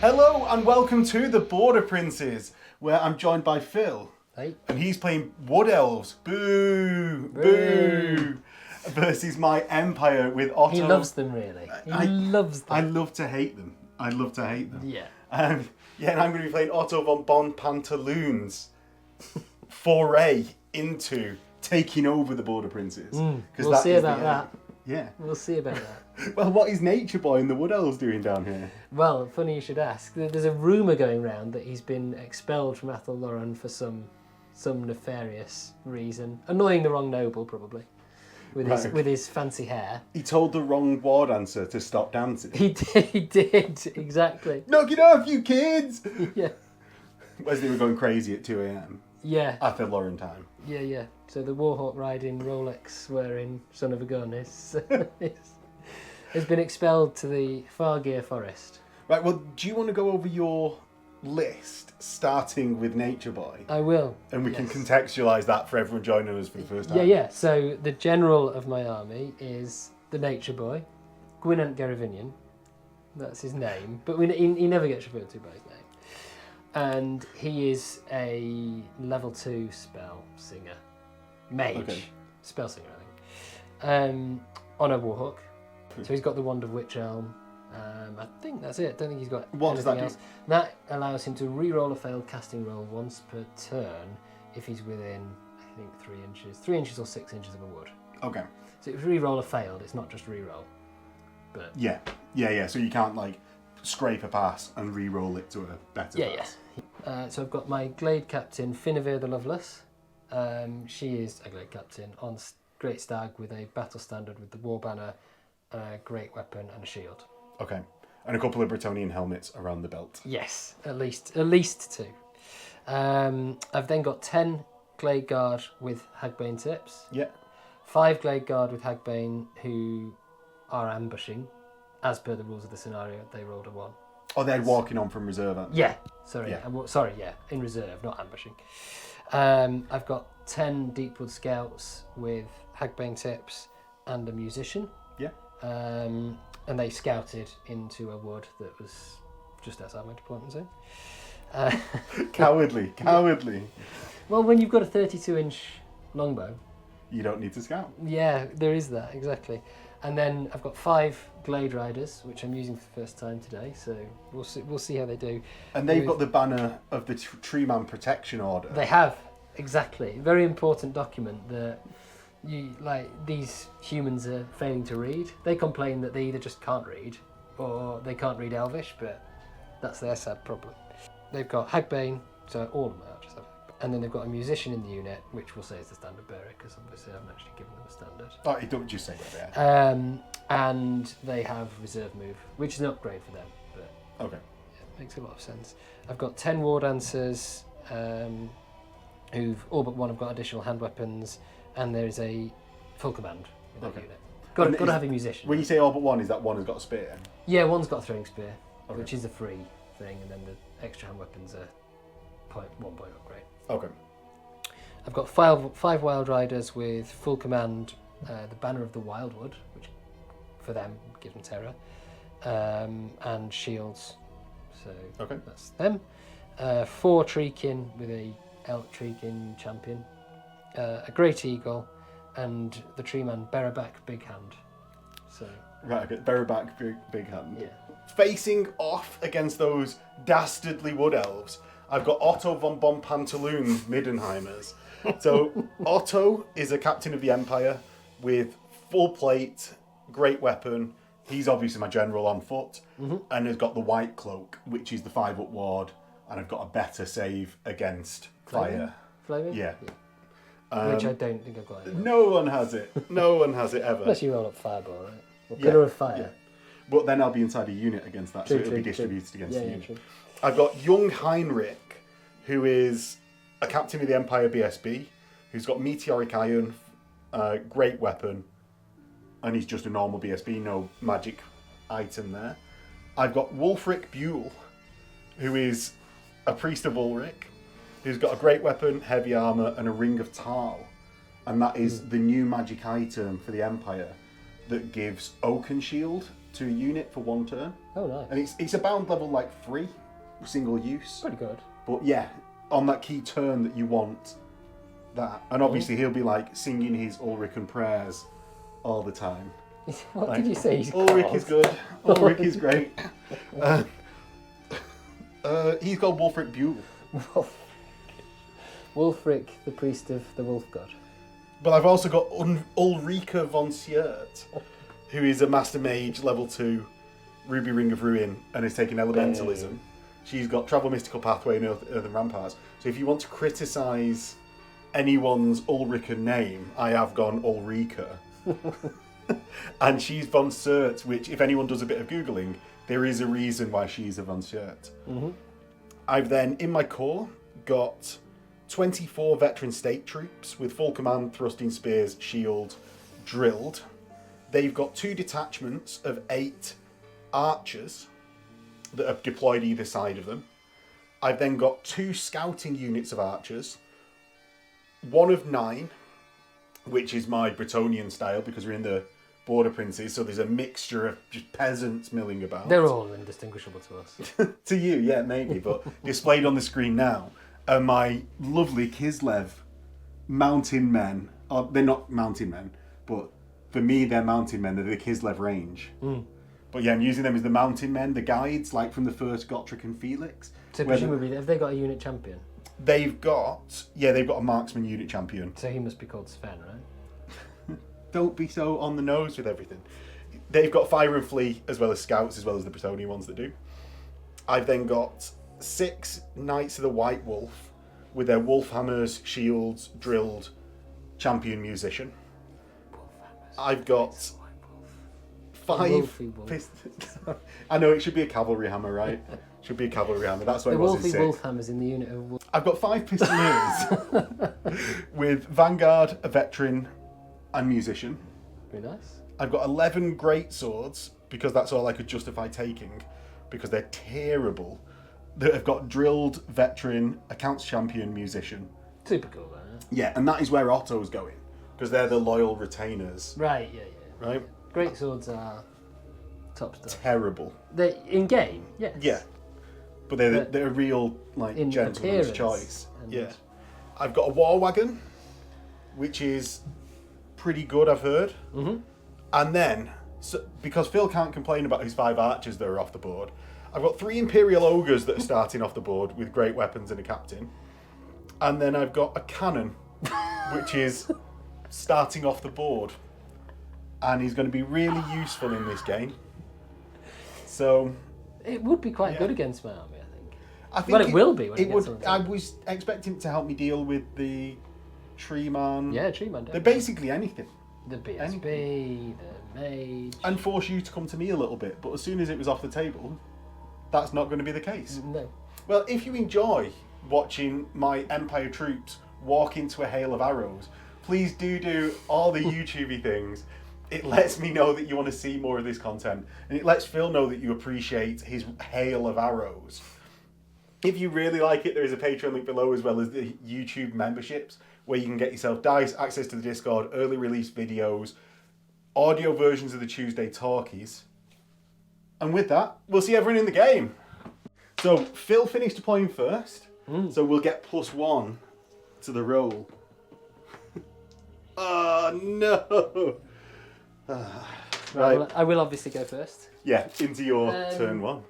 Hello and welcome to the Border Princes, where I'm joined by Phil. Hey. And he's playing Wood Elves. Boo! Boo! Versus my Empire with Otto. He loves them, really. He loves them. I love to hate them. Yeah. And I'm going to be playing Otto von Bon Pantaloon's foray into taking over the Border Princes. We'll see about that. Yeah. We'll see about that. Well, what is Nature Boy and the Wood Elves doing down here? Well, funny you should ask. There's a rumour going round that he's been expelled from Athel Loren for some nefarious reason. Annoying the wrong noble, probably. With his fancy hair. He told the wrong war dancer to stop dancing. He did, exactly. Knock it off, you kids! Yeah. As they were going crazy at 2 a.m. Yeah. Athel Loren time. Yeah. So the Warhawk riding, Rolex wearing son of a gun has been expelled to the Fargear Forest. Right, well, do you want to go over your list, starting with Nature Boy? I will. And we can contextualise that for everyone joining us for the first time. Yeah. So the general of my army is the Nature Boy, Gwynant Gerivinian. That's his name, but he never gets referred to by his name. And he is a level 2 spell singer. Mage. Okay. Spell singer, I think. On a Warhawk. So he's got the Wand of Witch Elm. I think that's it. I don't think he's got what does anything that else. do? That allows him to re-roll a failed casting roll once per turn if he's within, I think, 3 inches or 6 inches of a wood. Okay. So if you re-roll a failed, it's not just re-roll. But Yeah. So you can't, scrape a pass and re-roll it to a better pass. So I've got my Glade Captain, Finavir the Loveless. She is a Glade Captain on Great Stag with a battle standard with the War Banner, a great weapon and a shield. Okay. And a couple of Bretonnian helmets around the belt. Yes, at least 2. I've then got 10 Glade Guard with Hagbane tips. Yeah. 5 Glade Guard with Hagbane who are ambushing. As per the rules of the scenario, they rolled a 1. Oh, they're walking on from reserve, aren't they? Yeah, sorry. In reserve, not ambushing. I've got 10 Deepwood Scouts with Hagbane tips and a musician. Yeah. And they scouted into a wood that was just outside my deployment zone. Cowardly. Well, when you've got a 32-inch longbow, You don't need to scout. yeah, there is that, exactly. And then I've got 5 Glade Riders, which I'm using for the first time today, so we'll see how they do. And they've got the banner of the Tree Man Protection Order. They have, exactly. Very important document that these humans are failing to read. They complain that they either just can't read or they can't read Elvish, but that's their sad problem. They've got Hagbane, so all of them are just have Hagbane. And then they've got a musician in the unit, which we'll say is the standard bearer, because obviously I haven't actually given them a standard. Oh, you don't just say that there. And they have reserve move, which is an upgrade for them, but Okay. yeah, makes a lot of sense. I've got 10 war dancers, who've all but one have got additional hand weapons, and there's a full command in that unit. Got to have a musician. When you say all but one, is that one has got a spear? Yeah, one's got a throwing spear, Okay. which is a free thing, and then the extra hand weapons are 1 point upgrade. Okay. I've got 5 Wild Riders with full command, the Banner of the Wildwood, which for them gives them terror, and shields. So that's them. 4 Treekin with a Elk Treekin champion, a Great Eagle, and the Tree Man Berraback Big Hand. So Right, okay. Berraback, big hand. yeah. Facing off against those dastardly Wood Elves, I've got Otto von Bon Pantaloon Middenheimers. So Otto is a captain of the Empire with full plate, great weapon. He's obviously my general on foot, and has got the white cloak, which is the 5-up ward, and I've got a better save against fire. Flaming? Yeah. Which I don't think I've got anymore. No one has it. No one has it ever. Unless you roll up Fireball, right? Or Pillar of Fire. Yeah. But then I'll be inside a unit against that, so it'll be distributed against the unit. True. I've got young Heinrich, who is a captain of the Empire BSB, who's got meteoric iron, great weapon, and he's just a normal BSB, no magic item there. I've got Wulfric Buell, who is a priest of Ulrich, who's got a great weapon, heavy armour, and a ring of Tal. And that is the new magic item for the Empire that gives Oaken Shield to a unit for 1 turn. Oh, nice. And it's a bound level like 3, single use. Pretty good. But yeah, on that key turn that you want that. And obviously he'll be like singing his Ulrican prayers all the time. What Like, did you say he's Ulrich called? is good. Ulrich is great. He's called Wulfric Buell. Wulfric, the priest of the wolf god. But I've also got Ulrika von Siert, who is a Master Mage level 2 Ruby Ring of Ruin and is taking Elementalism. She's got Travel Mystical Pathway and Earthen Ramparts. So if you want to criticise anyone's Ulrika name, I have gone Ulrika. And she's von Siert, which if anyone does a bit of Googling, there is a reason why she's a von Siert. Mm-hmm. I've then, in my core, got 24 veteran state troops with full command, thrusting spears, shield, drilled. They've got 2 detachments of 8 archers that are deployed either side of them. I've then got 2 scouting units of archers, 1 of 9, which is my Bretonnian style because we're in the Border Princes, so there's a mixture of just peasants milling about. They're all indistinguishable to us. To you, yeah, maybe, but displayed on the screen now are my lovely Kislev mountain men. They're not mountain men, but for me, they're mountain men. They're the Kislev range. But yeah, I'm using them as the mountain men, the guides, like from the first Gotrek and Felix. So presumably, have they got a unit champion? They've got a marksman unit champion. So he must be called Sven, right? Don't be so on the nose with everything. They've got fire and flee as well as scouts, as well as the Bretonnian ones that do. I've then got 6 Knights of the White Wolf with their wolf hammers, shields, drilled, champion musician. I've got 5 pistons. I know it should be a cavalry hammer, right? Should be a cavalry hammer. That's what The it was in Wolfie 6. Wolf hammers in the unit of wolf. I've got 5 pistoliers with Vanguard, a veteran, and musician. Very nice. I've got 11 great swords because that's all I could justify taking because they're terrible. That have got drilled, veteran, accounts champion, musician. Super cool, though. Yeah, and that is where Otto's going because they're the loyal retainers. Right, yeah. Right? Great swords are top stuff. Terrible. They're in game, yes. Yeah. But they're a real like in gentleman's appearance choice. and- Yeah. I've got a war wagon, which is pretty good, I've heard. Mm-hmm. And then, because Phil can't complain about his 5 archers that are off the board, I've got 3 Imperial Ogres that are starting off the board with great weapons and a captain. And then I've got a cannon, which is starting off the board. And he's going to be really useful in this game. So... It would be quite Yeah. good against my army, I think. I think Well, it will be when it gets would. on I top. was expecting it to help me deal with the Tree Man. Yeah, Tree Man. They're basically anything. The BSB, the Mage. And force you to come to me a little bit. But as soon as it was off the table, that's not going to be the case. No. Well, if you enjoy watching my Empire troops walk into a hail of arrows, please do all the YouTubey things. It lets me know that you want to see more of this content. And it lets Phil know that you appreciate his hail of arrows. If you really like it, there is a Patreon link below as well as the YouTube memberships where you can get yourself dice, access to the Discord, early release videos, audio versions of the Tuesday talkies. And with that, we'll see everyone in the game. So Phil finished deploying first, so we'll get +1 to the roll. Oh no! Right. I will obviously go first. Yeah, into your turn 1.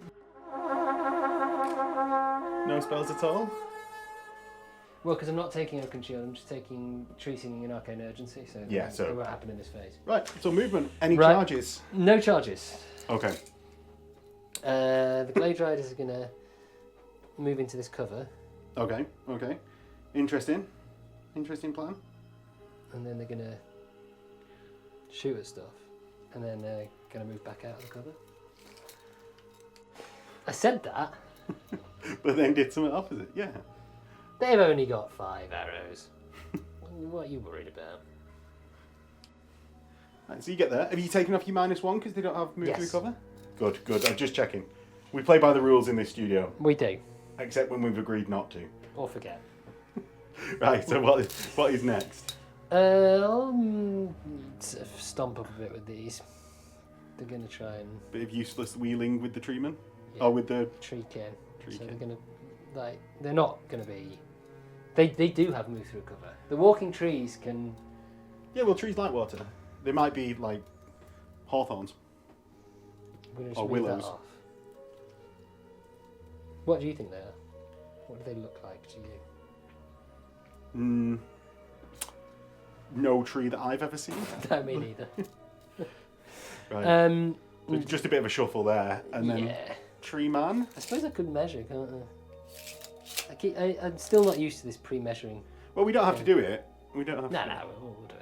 No spells at all? Well, because I'm not taking Oaken Shield, I'm just taking Tree Singing and Arcane Urgency, so Yeah, so- it won't happen in this phase. Right, so movement. Any Right. charges? No charges. Okay. The Glade Riders are going to move into this cover, Okay. Interesting plan. and then they're going to shoot at stuff, and then they're going to move back out of the cover. I said that. But then did something opposite, yeah. They've only got 5 arrows. What are you worried about? Right, so you get there. Have you taken off your -1 because they don't have move Yes. through cover? Good. I'm just checking. We play by the rules in this studio, We do. except when we've agreed not to. Or forget. Right, so what is next? I'll stomp up a bit with these. they're going to try and... Bit of useless wheeling with the treeman? Yeah. Oh, with the... Tree kin. Tree So kin. they're going to... Like, they're not going to be... They do have move through cover. The walking trees can... Yeah, well, trees like water. They might be like hawthorns. Or willows. That off. What do you think they are? What do they look like to you? No tree that I've ever seen. No, me neither. Right. So just a bit of a shuffle there, and then tree man. I suppose I could measure, can't I? I'm still not used to this pre-measuring. Well, we don't have to do it. We don't have to. No, we'll do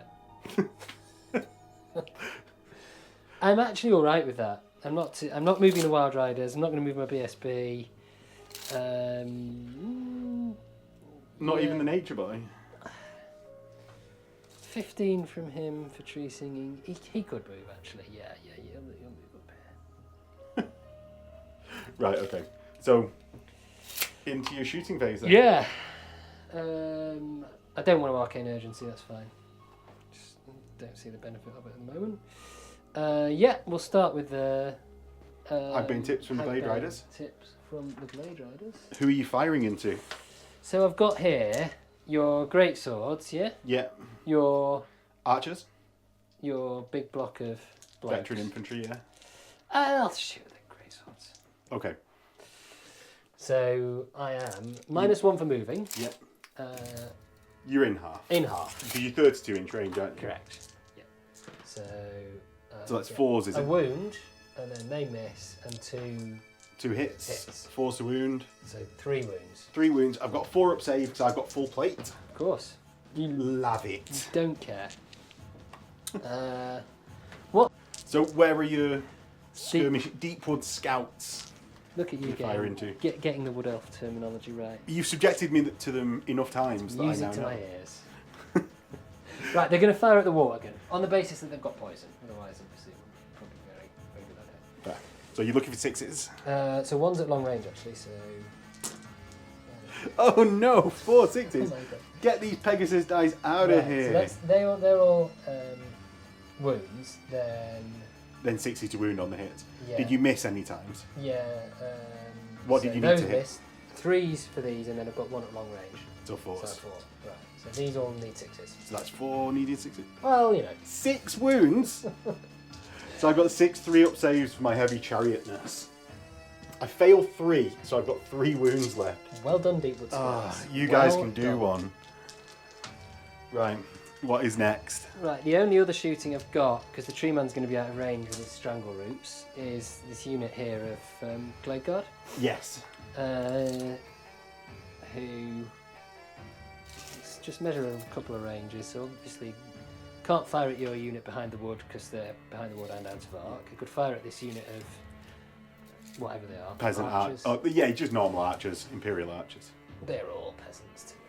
it. I'm actually all right with that. I'm not moving the Wild Riders. I'm not going to move my BSB. Not even the nature boy. 15 from him for tree singing. He could move actually. Yeah. He'll move up here. Right. Okay. So into your shooting phase then. Yeah. I don't want to arcane urgency. That's fine. Just don't see the benefit of it at the moment. Yeah, we'll start with the. I've been tips from the Blade Riders. Tips from the Blade Riders. Who are you firing into? So I've got here your great swords, yeah. Yeah. Your Archers. Your big block of blokes. Veteran infantry. Yeah. I'll shoot the great swords. Okay. So I am -1 for moving. Yep. You're in half. In half. Because you're 32 inch range, aren't you? Correct. Yeah. So. So that's 4s, is it? A wound, and then they miss, and 2 hits. 4's a wound. So 3 wounds. 3 wounds. I've got 4 up save because I've got full plate. Of course. You love it. Don't care. What? So where are your skirmish Deepwood scouts? Look at you fire into. Getting the Wood Elf terminology right. You've subjected me to them enough times that Use I now it to know. my ears. Right, they're going to fire at the water gun on the basis that they've got poison. Otherwise, obviously, it would probably be very good idea. Right. So you're looking for 6s? So one's at long range actually. So. Oh no! 4 6s. Oh my God. Get these Pegasus dice out of here. So they're all wounds. Then 60 to wound on the hit. Yeah. Did you miss any times? Yeah. What did you need to hit? Missed. 3s for these, and then I've got 1 at long range. So 4s. So 4. Right. So these all need 6s. So that's 4 needed 6s. Well, you know. 6 wounds. So I've got 6 3-up saves for my heavy chariotness. I failed 3, so I've got 3 wounds left. Well done, Deepwood Scouts. You guys can do one. Right. What is next? Right, the only other shooting I've got, because the tree man's going to be out of range with his strangle roots, is this unit here of Glade Guard. Yes. Who just measure a couple of ranges, so obviously can't fire at your unit behind the wood because they're behind the wood and out of arc. I could fire at this unit of whatever they are. Peasant archers. archers. Oh, yeah, just normal archers, imperial archers. They're all peasants to me.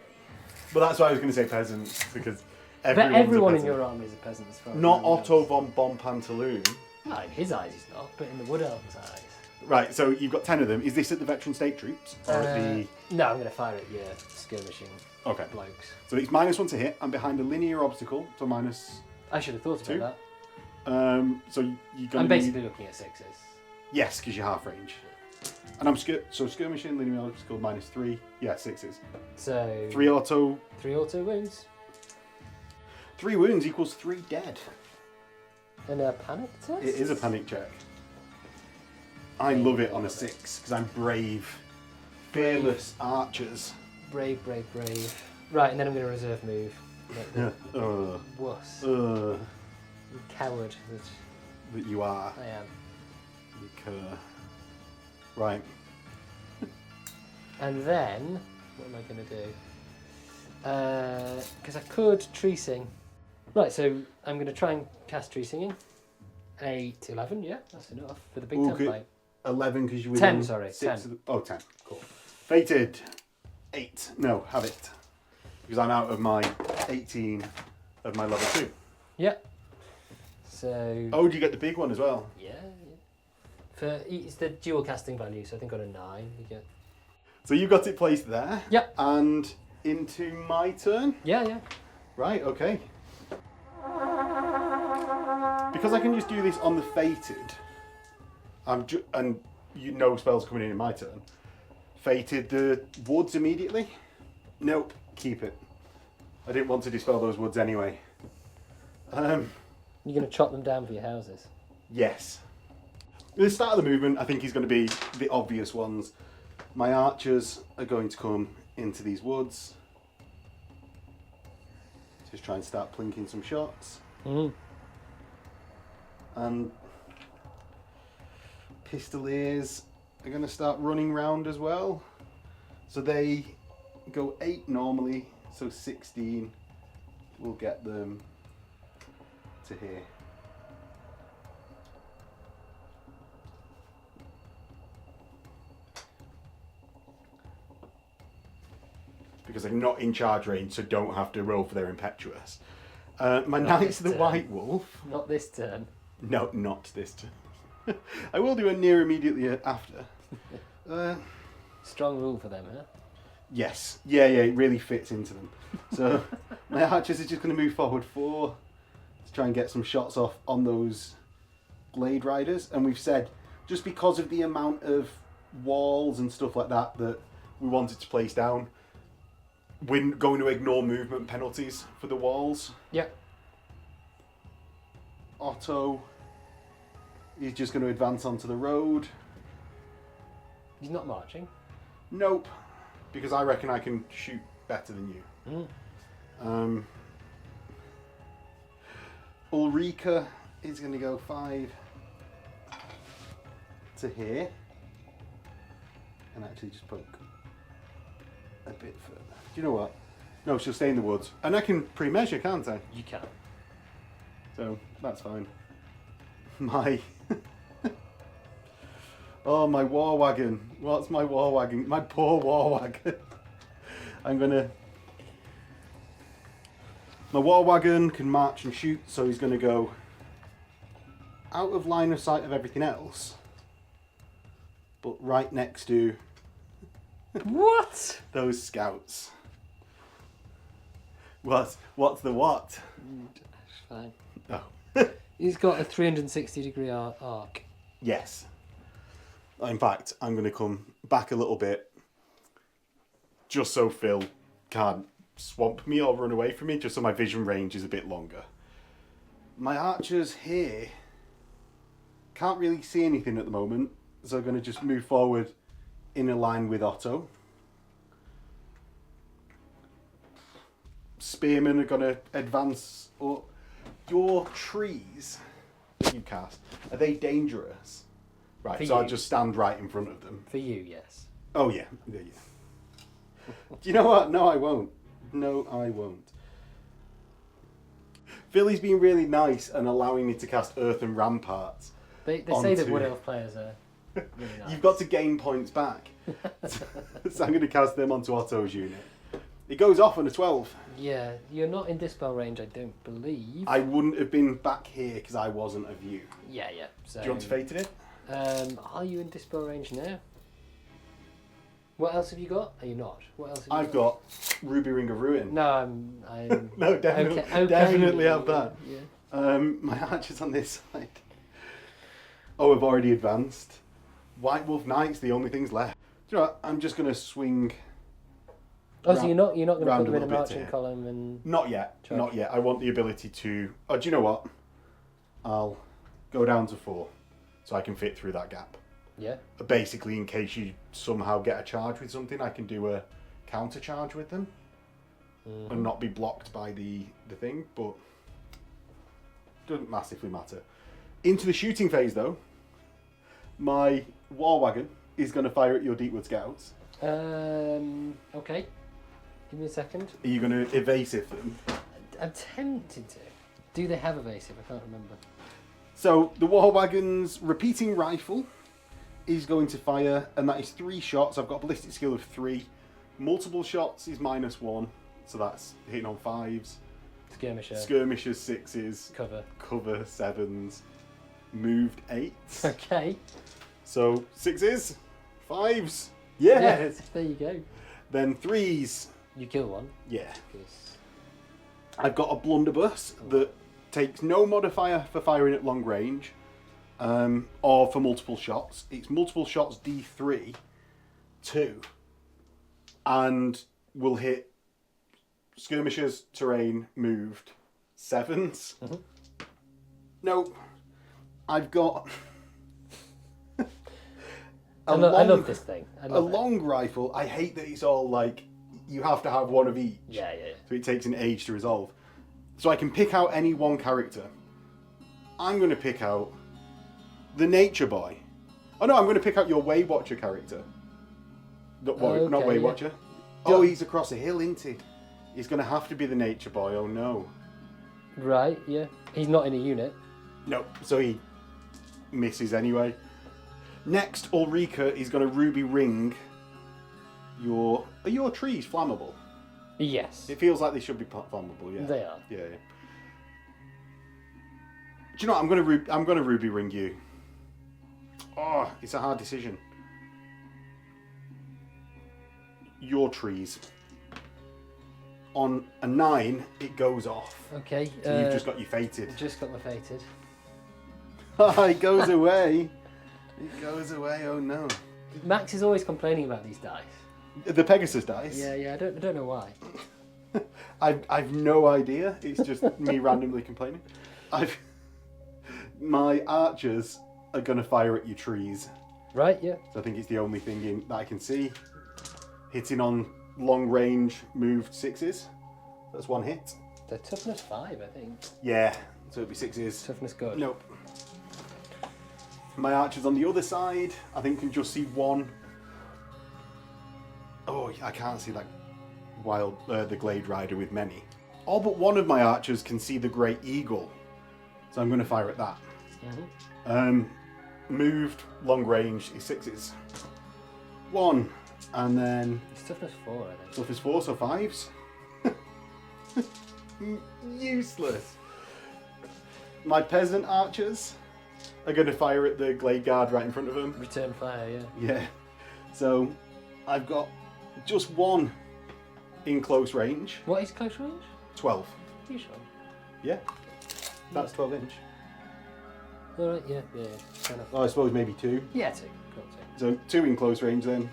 Well, that's why I was going to say peasants, because everyone in your army is a peasant as far as Not I know. Otto von Bompantaloon. Well, in his eyes he's not, but in the Wood Elf's eyes. Right, so you've got 10 of them. Is this at the veteran state troops? Or at the... No, I'm going to fire at your skirmishing blokes. So it's -1 to hit. I'm behind a linear obstacle, so -2. I should have thought about that. So you're going I'm basically looking at 6s. Yes, because you're half range. And I'm skirmishing, linear obstacle -3. Yeah, 6s. So 3 auto. 3 auto wounds. 3 wounds equals 3 dead. And a panic test? It is a panic check. I love it on a 6 because I'm brave. Fearless archers. Brave. Right, and then I'm going to reserve move. Wuss. You coward That you are. I am. You cur. Right. And then, what am I going to do? Because I could tree sing. Right, so I'm going to try and cast tree singing. 8, 11, yeah, that's enough for the big template. 11 because you were 10, sorry, 10. 10. Cool. Fated. 8. No, have it. Because I'm out of my 18 of my level 2. Yeah. So. Oh, do you get the big one as well? Yeah. It's the dual casting value, so I think on a 9 you get. So you got it placed there. Yep. And into my turn. Yeah. Right. Okay. because I can just do this on the fated, and no spells coming in my turn. Fated the woods immediately. Nope, keep it. I didn't want to dispel those woods anyway. You're going to chop them down for your houses? Yes. At the start of the movement, I think he's going to be the obvious ones. My archers are going to come into these woods. Just try and start plinking some shots. And pistoliers are going to start running round as well. So they go 8 normally, so 16 will get them to here. Because I'm not in charge range, so don't have to roll for their impetuous. My Knights of the White Wolf. Not this turn. No, not this turn. I will do a near immediately after. Strong rule for them, huh? Yes. Yeah, it really fits into them. So my archers are just going to move forward 4 to try and get some shots off on those Glade Riders. And we've said, just because of the amount of walls and stuff like that that we wanted to place down, we're going to ignore movement penalties for the walls. Yep. Otto is just going to advance onto the road. He's not marching? Nope, because I reckon I can shoot better than you. Ulrika is going to go 5 to here. And actually just poke a bit further. Do you know what? No, she'll stay in the woods. And I can pre-measure, can't I? You can. So, that's fine. My... Oh, my war wagon. What's my war wagon? My poor war wagon. I'm gonna... My war wagon can march and shoot, so he's gonna go out of line of sight of everything else, but right next to... What? Those scouts. What's the what? Fine. Oh. He's got a 360-degree arc. Yes. In fact, I'm going to come back a little bit just so Phil can't swamp me or run away from me, just so my vision range is a bit longer. My archers here can't really see anything at the moment, so I'm going to just move forward in a line with Otto. Spearmen are going to advance up. Your trees that you cast, are they dangerous? Right, For so I'll you. just stand right in front of them. For you, yes. Oh, yeah. Do you know what? No, I won't. No, I won't. Philly's been really nice and allowing me to cast Earth and Ramparts. They say that Wood Elf players are really nice. You've got to gain points back. So I'm going to cast them onto Otto's unit. It goes off on a 12. Yeah, you're not in dispel range, I don't believe. I wouldn't have been back here because I wasn't of you. Yeah. So, Do you want to fated it? Are you in dispel range now? What else have you got? Are you not? What else have you I've got Ruby Ring of Ruin. No, I'm No, definitely, okay. definitely have that. Yeah. My archers on this side. Oh, I've already advanced. White Wolf Knight's the only things left. Do you know what? I'm just going to swing. Oh, so you're not going to put round them in a little bit marching here. column and... Not yet. Charge. Not yet. I want the ability to... Oh, do you know what? I'll go down to 4 so I can fit through that gap. Yeah. Basically, in case you somehow get a charge with something, I can do a counter charge with them and not be blocked by the thing, but doesn't massively matter. Into the shooting phase, though, my war wagon is going to fire at your Deepwood Scouts. Okay. Give me a second. Are you going to evasive them? I'm tempted to. Do they have evasive? I can't remember. So the war wagon's repeating rifle is going to fire, and that is 3 shots. I've got a ballistic skill of 3. Multiple shots is -1, so that's hitting on 5s. Skirmisher. Skirmishers 6s. Cover. Cover 7s. Moved 8s. Okay. So 6s, 5s. Yes. There you go. Then 3s. You kill one. Yeah. 'Cause- I've got a blunderbuss that takes no modifier for firing at long range, or for multiple shots. It's multiple shots D3, 2, and will hit skirmishers, terrain, moved, 7s. Mm-hmm. Nope. I've got I love this thing. long rifle. I hate that it's all like you have to have one of each. Yeah. So it takes an age to resolve. So I can pick out any one character. I'm going to pick out the Nature Boy. Oh no, I'm going to pick out your Way Watcher character. Not Way Watcher. Oh, he's across a hill, isn't he? He's going to have to be the Nature Boy. Oh no. Right, yeah. He's not in a unit. Nope. So he misses anyway. Next, Ulrika is going to ruby ring your... Are your trees flammable? Yes. It feels like they should be flammable, yeah. They are. Yeah. Do you know what? I'm going to ruby ring you. Oh, it's a hard decision. Your trees. On a 9, it goes off. Okay. So you've just got your fated. Just got my fated. It goes away. It goes away. Oh no. Max is always complaining about these dice. The Pegasus dice. Yeah. I don't know why. I've no idea. It's just me randomly complaining. My archers are gonna fire at your trees. Right. Yeah. So I think it's the only thing that I can see. Hitting on long range moved 6s. That's 1 hit. They're toughness 5, I think. Yeah. So it'd be 6s. Toughness good. Nope. My archers on the other side, I think can just see 1. Oh, I can't see that the Glade Rider with many. All but one of my archers can see the Great Eagle, so I'm going to fire at that. Mm-hmm. Moved, long range is 6s. 1, and then It's toughness 4, I think. toughness 4, so 5s. Useless. My peasant archers are going to fire at the Glade Guard right in front of them. Return fire, yeah. Yeah. So I've got just 1 in close range. What is close range? 12. Are you sure? Yeah. That's 12 inch. Alright, yeah. Fair enough. Oh, I suppose maybe 2. Yeah, 2. Cool, 2. So 2 in close range then.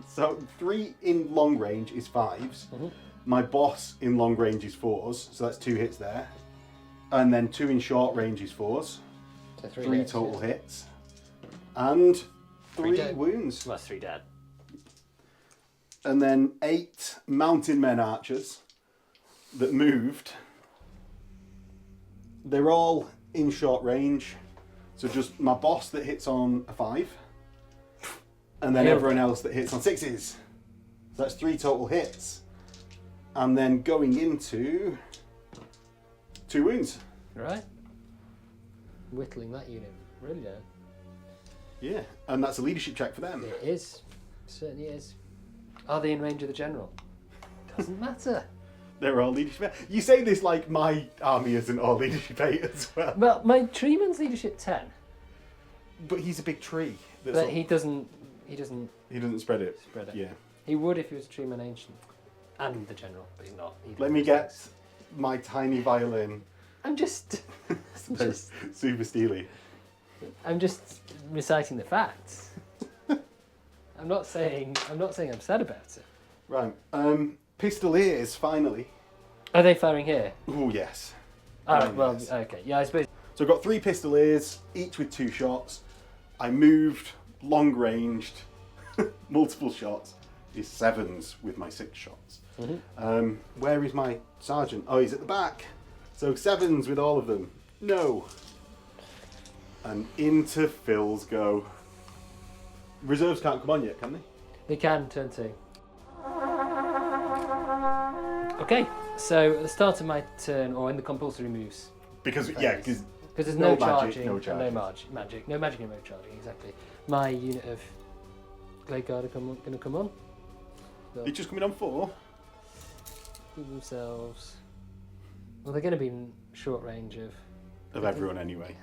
So 3 in long range is 5s. Mm-hmm. My boss in long range is 4s, so that's 2 hits there. And then 2 in short range is 4s. So 3 hits, total yeah. hits. And 3 dead. wounds. Well, that's 3 dead. And then 8 mountain men archers that moved. They're all in short range. So just my boss that hits on a 5. And then everyone else that hits on 6s. So that's 3 total hits. And then going into 2 wounds. Right. Whittling that unit really down. Yeah, and that's a leadership check for them. It is. It certainly is. Are they in range of the general? Doesn't matter. They're all leadership 8. You say this like my army isn't all leadership 8 as well. Well, my treeman's leadership 10. But he's a big tree. But he doesn't He doesn't spread it. spread it. Yeah. He would if he was a treeman ancient. And the general, but he's not. Let me get my tiny violin. I'm just Super steely. I'm just reciting the facts. I'm not saying I'm sad about it. Right. Pistoliers, finally. Are they firing here? Oh, yes. Alright, well, yes. okay. Yeah, I suppose. So I've got 3 pistoliers, each with 2 shots. I moved, long ranged, multiple shots. Is 7s with my 6 shots. Mm-hmm. Where is my sergeant? Oh, he's at the back. So 7s with all of them. No. And into Phil's go. Reserves can't come on yet, can they? They can turn 2. Okay, so at the start of my turn, or in the compulsory moves, Because phase, yeah, because there's no no magic, charging, no and charges. no magic and no charging, exactly. My unit of Glade Guard are going to come on. They'll they're just coming on 4. keep themselves. Well, they're going to be in short range of Everyone anyway.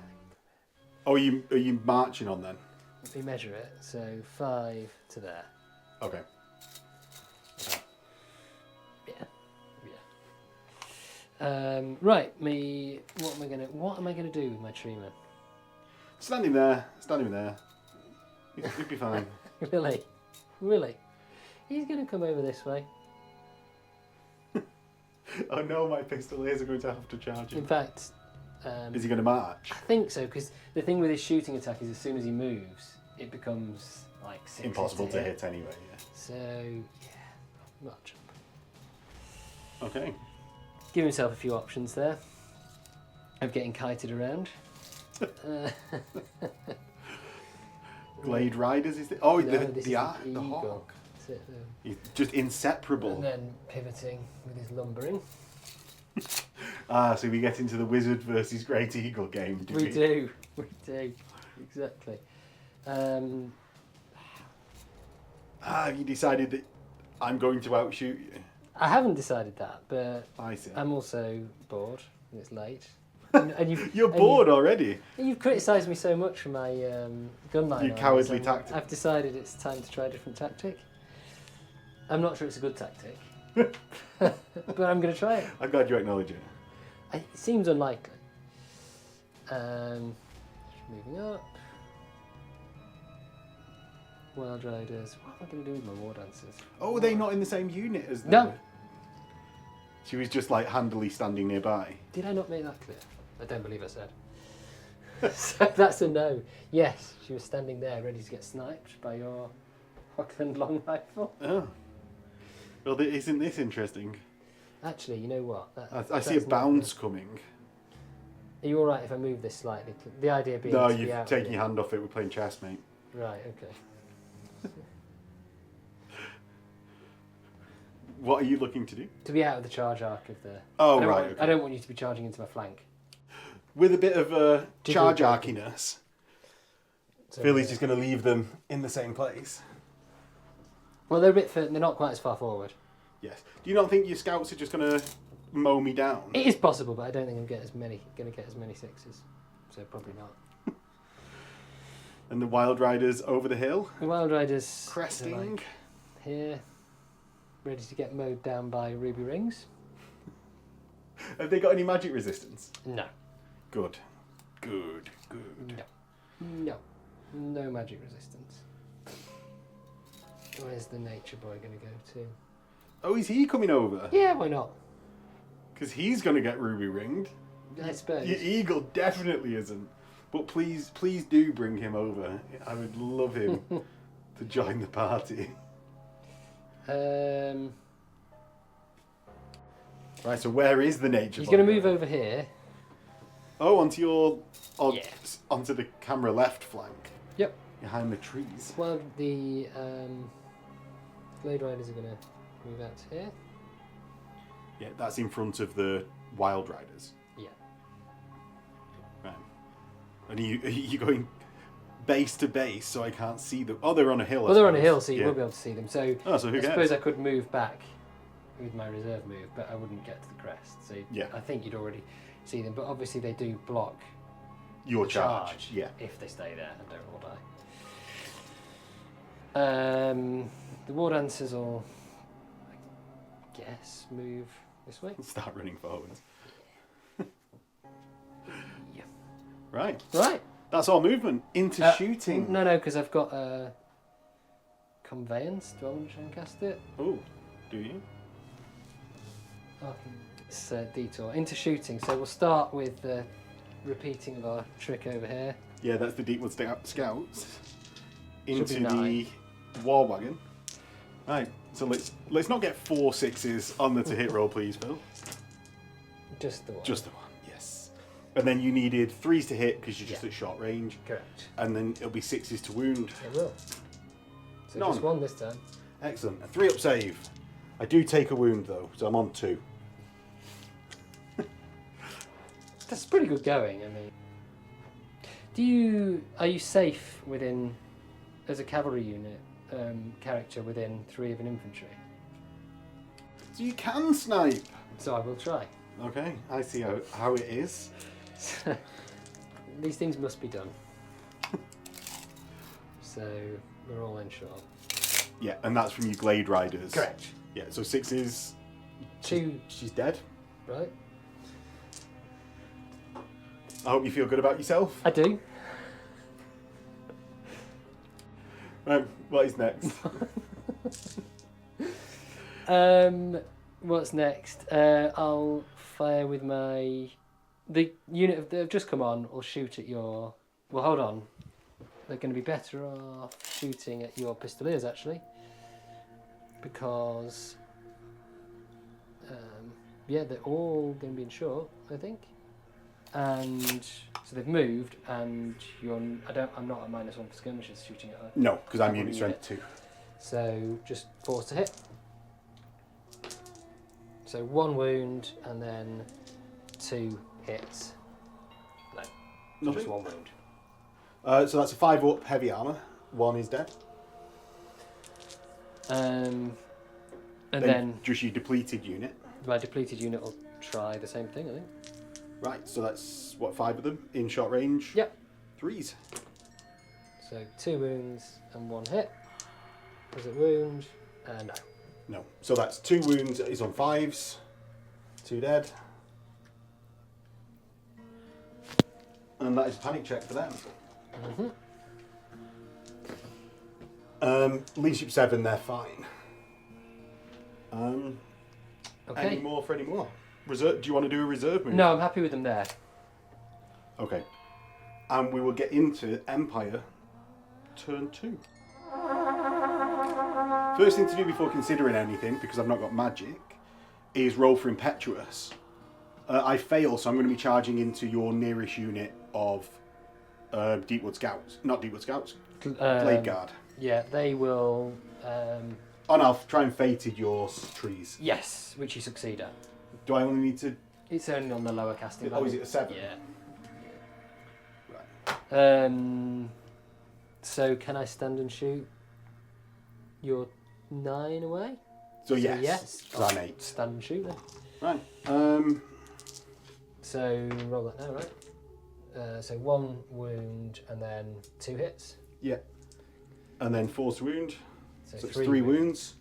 Oh, are you marching on then? If we measure it, so 5 to there. Okay. Yeah. Right, what am I gonna do with my tree man? Stand him there. He'd be fine. Really? He's gonna come over this way. Oh no, my pistoliers are going to have to charge him. In fact, is he going to march? I think so, because the thing with his shooting attack is as soon as he moves, it becomes like Impossible to hit anyway. Yeah. So yeah, march up. Okay. Give himself a few options there of getting kited around. Glade Riders is the the eagle. hawk. That's it, He's just inseparable. and then pivoting with his lumbering. So we get into the wizard versus great eagle game. Do We do, exactly. Have you decided that I'm going to outshoot you? I haven't decided that, but I see. I'm also bored and it's late. And You're bored already. You've criticised me so much for my gunline. Your cowardly tactic. I've decided it's time to try a different tactic. I'm not sure it's a good tactic, but I'm going to try it. I'm glad you acknowledge it. It seems unlikely. Moving up. Wild Riders. What am I going to do with my War Dancers? Oh, are they not in the same unit as them? No. She was just like handily standing nearby. Did I not make that clear? I don't believe I said. So that's a no. Yes, she was standing there ready to get sniped by your Hockland long rifle. Oh. Well, isn't this interesting? Actually, you know what? I see a bounce coming. Are you alright if I move this slightly? The idea being No, to be you've out taken your hand off it. We're playing chess, mate. Right, okay. What are you looking to do? To be out of the charge arc of the... Oh, right. okay. I don't want you to be charging into my flank. With a bit of charge Jiggle. arciness, So, Philly's just going to leave them in the same place. Well, they're not quite as far forward. Yes. Do you not think your scouts are just going to mow me down? It is possible, but I don't think I'm going to get as many sixes. So probably not. And the Wild Riders over the hill? The Wild Riders... Cresting? are, like, here, ready to get mowed down by ruby rings. Have they got any magic resistance? No. Good. No magic resistance. Where's the nature boy going to go to? Oh, is he coming over? Yeah, why not? Because he's going to get ruby ringed. I suppose. Your eagle definitely isn't. But please do bring him over. I would love him to join the party. Right, so where is the nature He's boy? going to move over here. Oh, onto Yes. onto the camera left flank. Yep. Behind the trees. Well, the Glade Riders are going to move out to here. Yeah, that's in front of the Wild Riders. Yeah. Right. And are you going base to base so I can't see them? Oh, they're on a hill. Well, they're on a hill, so you won't be able to see them. So, so who I cares? suppose I could move back with my reserve move, but I wouldn't get to the crest. So yeah. I think you'd already see them, but obviously they do block your the charge. Yeah. if they stay there and don't all die. The War Dancers will, I guess, move this way. Start running forwards. Yeah. Right. Right. That's all movement. Into shooting. No, because I've got Conveyance. Do I want to try and cast it? Oh, do you? It's detour. Into shooting. So we'll start with the repeating of our trick over here. Yeah, that's the Deepwood Scouts. Should Into be the 9. War Wagon. Right, so let's not get 4 6s on the to hit roll, please, Phil. Just the one. Just the one, yes. And then you needed 3s to hit because you're just at short range. Correct. And then it'll be 6s to wound. It will. So None. just one this time. Excellent. A 3-up save. I do take a wound though, so I'm on 2. That's pretty good going. I mean, are you safe within, as a cavalry unit character, within 3 of an infantry? So you can snipe. So I will try. Okay, I see how it is. These things must be done. So we're all in short. Yeah, and that's from your Glade Riders. Correct. Yeah, so 6s. 2, She's dead. right? I hope you feel good about yourself. I do. Right, what is next? What's next? I'll fire with the unit that have just come on. Will shoot at your. Well, hold on. They're going to be better off shooting at your pistoliers actually, because they're all going to be in short, I think. And so they've moved, and I'm not a -1 for skirmishers shooting at her. No, because I'm unit strength 2. So just force to hit. So 1 wound and then 2 hits. No, Nothing? just 1 wound. So that's a 5 up heavy armour. 1 is dead. And then just your depleted unit. my depleted unit will try the same thing, I think. Right, so that's, what, 5 of them in short range? Yep. 3s. So 2 wounds and 1 hit. Does it wound? No. No. So that's 2 wounds is on 5s. 2 dead. And that is a panic check for them. Leadership 7, they're fine. Okay. Any more for any more? Reserve, do you want to do a reserve move? No, I'm happy with them there. Okay. And we will get into Empire turn 2. First thing to do before considering anything, because I've not got magic, is roll for Impetuous. I fail, so I'm going to be charging into your nearest unit of Deepwood Scouts. Not Deepwood Scouts, Blade Guard. Yeah, they will... Oh no, I'll try and fated your trees. yes, which you succeed at. Do I only need to... It's only on the lower casting Oh, level. is it a 7? Yeah. Right. So can I stand and shoot your 9 away? So yes. Yes. Because I'm 8. Stand and shoot then. Right. So roll that now, right? So 1 wound and then 2 hits. Yeah. And then force wound. So, So it's 3 wounds.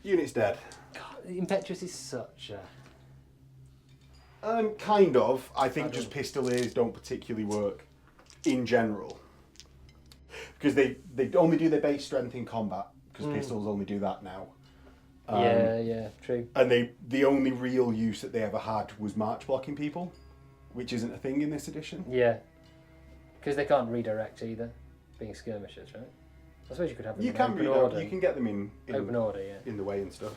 Unit's dead. God, Impetuous is such a... Kind of. I think just pistoliers don't particularly work in general. Because they only do their base strength in combat, because pistols only do that now. yeah, true. And the only real use that they ever had was march blocking people, which isn't a thing in this edition. Yeah. Because they can't redirect either, being skirmishers, right? I suppose you could have them You in can open redirect, order. you can get them in Open order, yeah. in the way and stuff.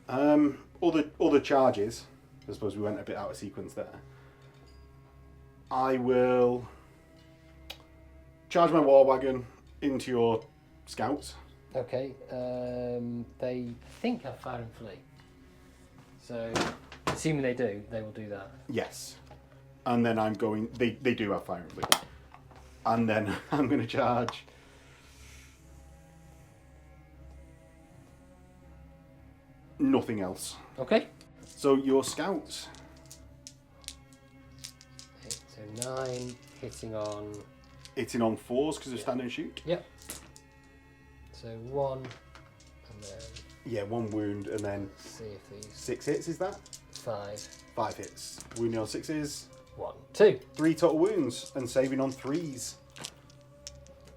Other charges. I suppose we went a bit out of sequence there. I will charge my war wagon into your scouts. Okay, they think have fire and flee. So, assuming they do, they will do that. Yes. And then I'm going... They do have fire and flee. And then I'm going to charge... nothing else. Okay. So your scouts... So 9, hitting on... Hitting on 4s because of stand and shoot? Yep. So 1, and then... Yeah, 1 wound and then... See if these... 6 hits, is that? 5. 5 hits. Wounding on 6s. 1, 2. 3 total wounds and saving on 3s.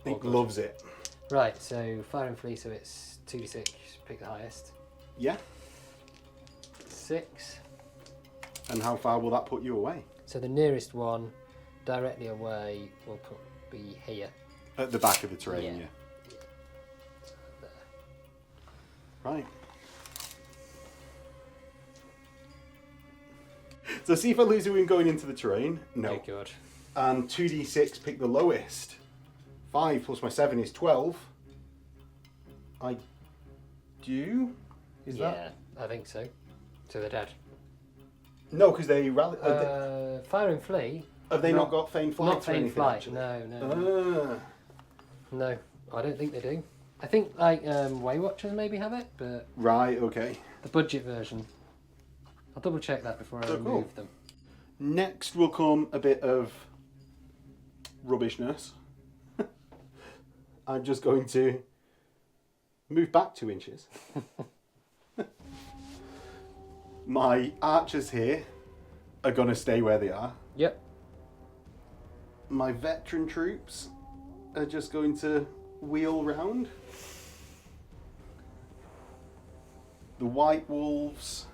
Nick loves it. Right, so fire and flee, so it's 2d6, pick the highest. Yeah. 6. And how far will that put you away? So the nearest one, directly away, will be here. At the back of the terrain, yeah. There. Right. So see if I lose a wound going into the terrain. No. Okay, good. And 2d6, pick the lowest. 5 plus my 7 is 12. I do? Is that? Yeah, I think so. So they're dead. No, because they rally. Fire and flee. Have they not got feigned flight? Not or feigned anything, flight. actually? No. No, I don't think they do. I think like Way Watchers maybe have it, but Right. Okay. the budget version. I'll double check that before I Oh, remove cool. them. Next will come a bit of rubbishness. I'm just going to move back 2 inches. My archers here are going to stay where they are. Yep. My veteran troops are just going to wheel round. The white wolves.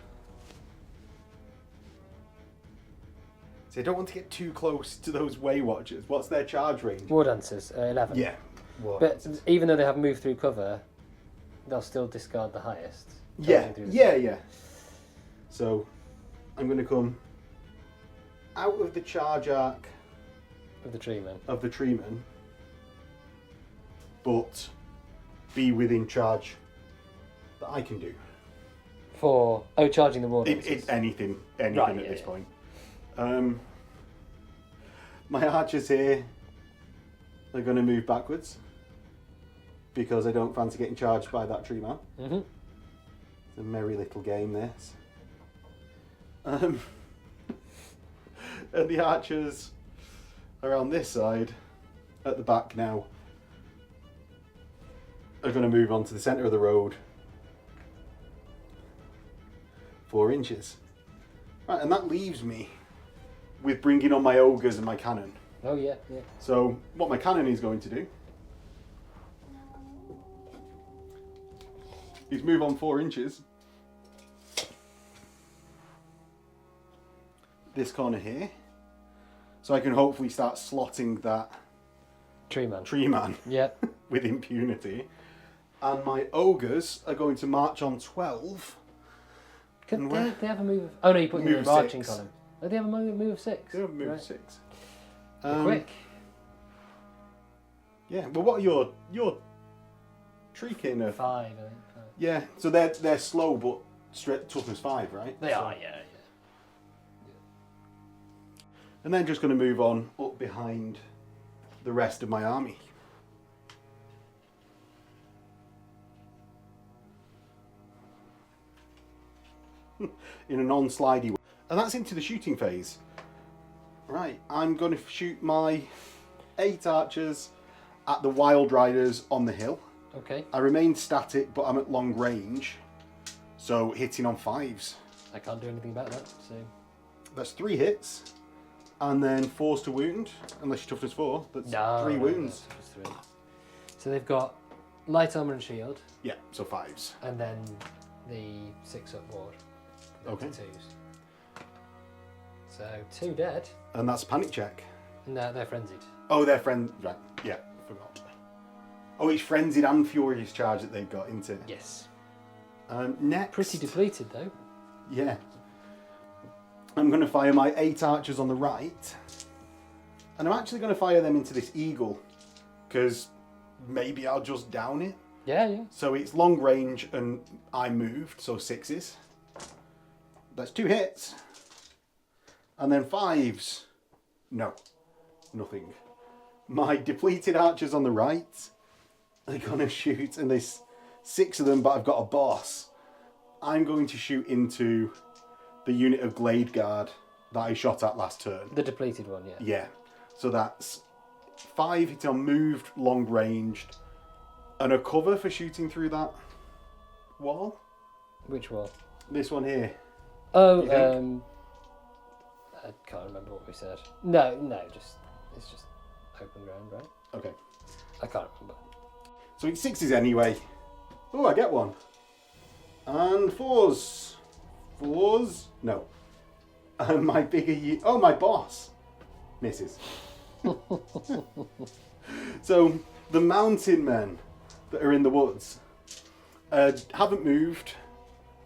So I don't want to get too close to those Way Watchers. What's their charge range? War Dancers, 11. Yeah. But even though they have moved through cover, they'll still discard the highest. Yeah. So I'm going to come out of the charge arc Of the treemen. But be within charge that I can do. For charging the War Dancers. Anything Right, at this point. My archers here are going to move backwards because I don't fancy getting charged by that tree man. Mm-hmm. It's a merry little game, this. And the archers are on this side, at the back now, are going to move on to the centre of the road. 4 inches. Right, and that leaves me with bringing on my ogres and my cannon. Oh, yeah. So, what my cannon is going to do is move on 4 inches. This corner here. So I can hopefully start slotting that tree man Yep. with impunity. And my ogres are going to march on 12. Could they have a move? Oh no, you put in the marching 6. column. Oh, they have a move of 6. They have a move right. of 6. They're quick. Yeah. Well, what are your tree kin of? 5, I think. 5. Yeah. So they're slow, but straight toughness 5, right? They are, yeah. And then just going to move on up behind the rest of my army. In a non-slidey way. And that's into the shooting phase. Right, I'm going to shoot my 8 archers at the Wild Riders on the hill. Okay. I remain static, but I'm at long range. So hitting on 5s. I can't do anything about that, so... That's 3 hits. And then 4s to wound, unless you're toughness 4. That's 3 wounds. That's 3. So they've got light armour and shield. Yeah, so 5s. And then the 6-up ward. Okay. 2s. So 2 dead. And that's a panic check. No, they're frenzied. Oh, they're right. Yeah, forgot. Oh, it's frenzied and furious charge that they've got, isn't it? Yes. Next. Pretty depleted though. Yeah. I'm going to fire my 8 archers on the right. And I'm actually going to fire them into this eagle. Because maybe I'll just down it. Yeah. So it's long range and I moved, so 6s. That's 2 hits. And then 5s. No. Nothing. My depleted archers on the right are going to shoot, and there's 6 of them, but I've got a boss. I'm going to shoot into the unit of Glade Guard that I shot at last turn. The depleted one, yeah. Yeah. So that's 5 hit on moved, long ranged, and a cover for shooting through that wall. Which wall? This one here. Oh, I can't remember what we said. No, it's just open ground, right? Okay. I can't remember. So it's 6s anyway. Oh, I get one. And 4s. 4s? No. And my my boss misses. So the mountain men that are in the woods haven't moved.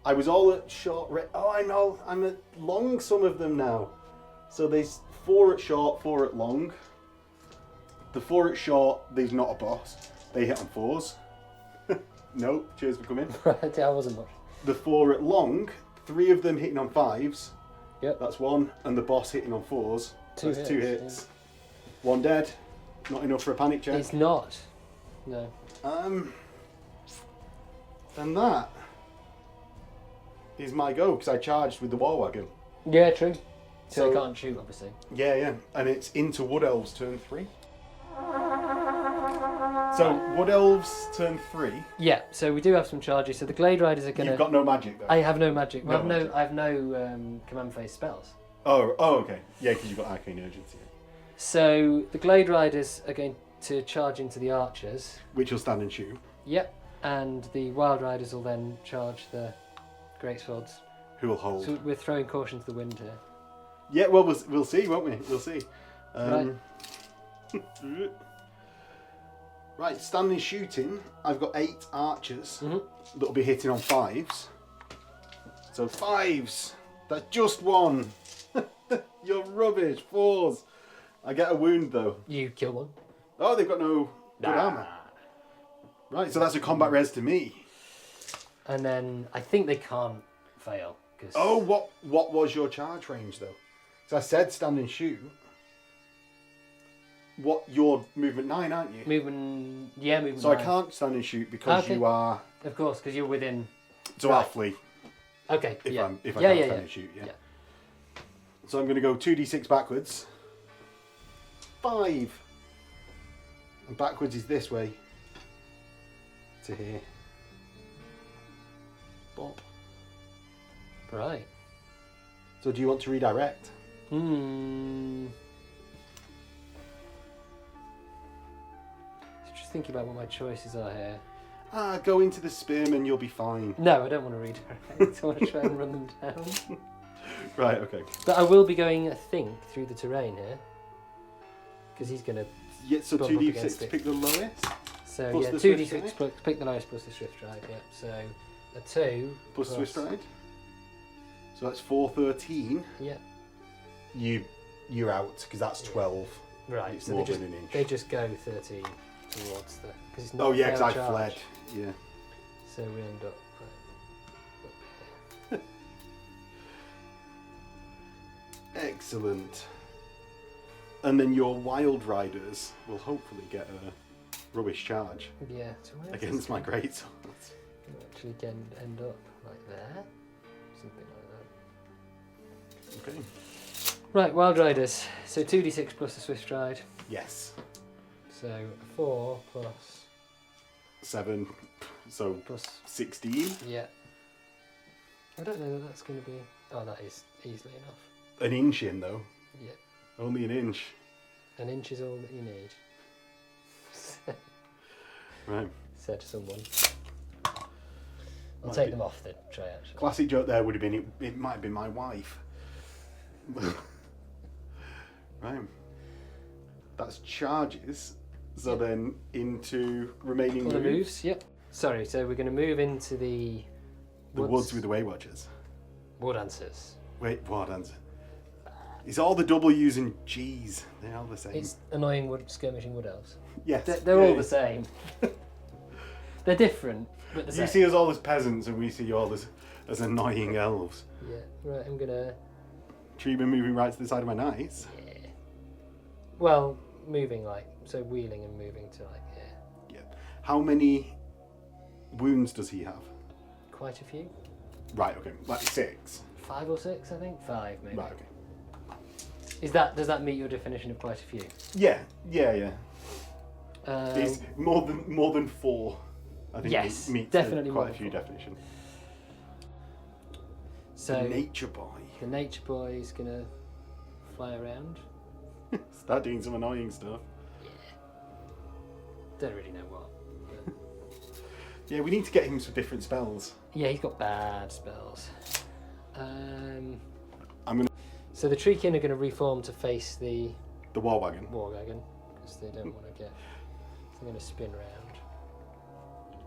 I was all at short range. Oh, I know. I'm at long, some of them now. So there's 4 at short, 4 at long. The 4 at short, there's not a boss. They hit on 4s. Nope, cheers for coming. Right, I wasn't much. The 4 at long, 3 of them hitting on 5s. Yep. That's 1. And the boss hitting on 4s. That's 2 hits. Yeah. 1 dead. Not enough for a panic check. It's not. No. And that is my go, because I charged with the war wagon. Yeah, true. So they can't shoot, obviously. Yeah. And it's into Wood Elves turn 3. So, Wood Elves turn 3. Yeah, so we do have some charges. So the Glade Riders are going to... You've got no magic, though. I have no magic. No magic. I have no command phase spells. Oh, okay. Yeah, because you've got Arcane Urgency. So the Glade Riders are going to charge into the archers. Which will stand and shoot. Yep. And the Wild Riders will then charge the Greatswords. Who will hold? So we're throwing caution to the wind here. Yeah, well, we'll see, won't we? We'll see. Right. Right, standing shooting. I've got 8 archers Mm-hmm. that'll be hitting on 5s. So 5s. That's just 1. You're rubbish. 4s. I get a wound though. You kill one. Oh, they've got no good armor. Right, so that's a combat res to me. And then I think they can't fail. Cause Oh, what was your charge range though? So I said stand and shoot. What, you're movement 9, aren't you? movement So 9. I can't stand and shoot because Okay. you are. Of course, because you're within. So I'll flee Okay. if yeah. I can't yeah, stand yeah. and shoot. Yeah. Yeah. So I'm going to go 2d6 backwards. 5. And backwards is this way. To here. Bop. Right. So do you want to redirect? Just thinking about what my choices are here. Go into the spearman, you'll be fine. No, I don't want to redirect. I want to try and run them down. Right, okay. But I will be going, I think, through the terrain here. Because he's going to. Yeah, so Bump up 2d6 against to it. pick the lowest. So, Plus yeah, the 2d6 Swift plus, pick the lowest plus the Swift Stride, yeah. So, a 2. Plus Swift Stride. So that's 4, 13. Yeah. You're out, because that's 12. Right, It's so more they just, than an inch. they just go 13 towards the. Because it's not Oh, yeah, because I failed fled. charge. Yeah. So we end up right, up here. Excellent. And then your Wild Riders will hopefully get a rubbish charge Yeah, so where is against this my going? greatswords. We'll actually end up like there. Something like that. Okay. Right, Wild Riders. So 2d6 plus the Swift Stride. Yes. So 4 plus 7. So plus 16. yeah. I don't know that that's going to be. Oh, that is easily enough. An inch in though. Yeah, Only an inch. an inch is all that you need. Right. Said someone. I'll Might take be- them off the tray actually. Classic joke there would have been it might have been my wife. Right. That's charges. So Yep. then into remaining All the moves. moves. Yep. Sorry. So we're going to move into the The woods with the Way Watchers. Wood Answers. Wait, what answer? It's all the W's and G's. They're all the same. It's annoying skirmishing wood elves. Yes. They're all yeah. the same. They're different, but the You same. see us all as peasants and we see you all as annoying elves. Yeah. Right. I'm gonna. Treatment moving right to the side of my knights. Yeah. Well, moving like so, wheeling and moving to like here. Yeah. How many wounds does he have? Quite a few. Right, okay. Like 6. 5 or 6, I think. 5 maybe. Right, okay. Does that meet your definition of quite a few? Yeah. It's Um, more than 4. I think Yes, it meets definitely more quite a than few 4. definition. so The nature boy. the nature boy is gonna fly around. Start doing some annoying stuff. Don't really know what. But Yeah, we need to get him some different spells. yeah, he's got bad spells. I'm gonna So the Treekin are going to reform to face the the war wagon. War Wagon because they don't want to get. So they're going to spin round.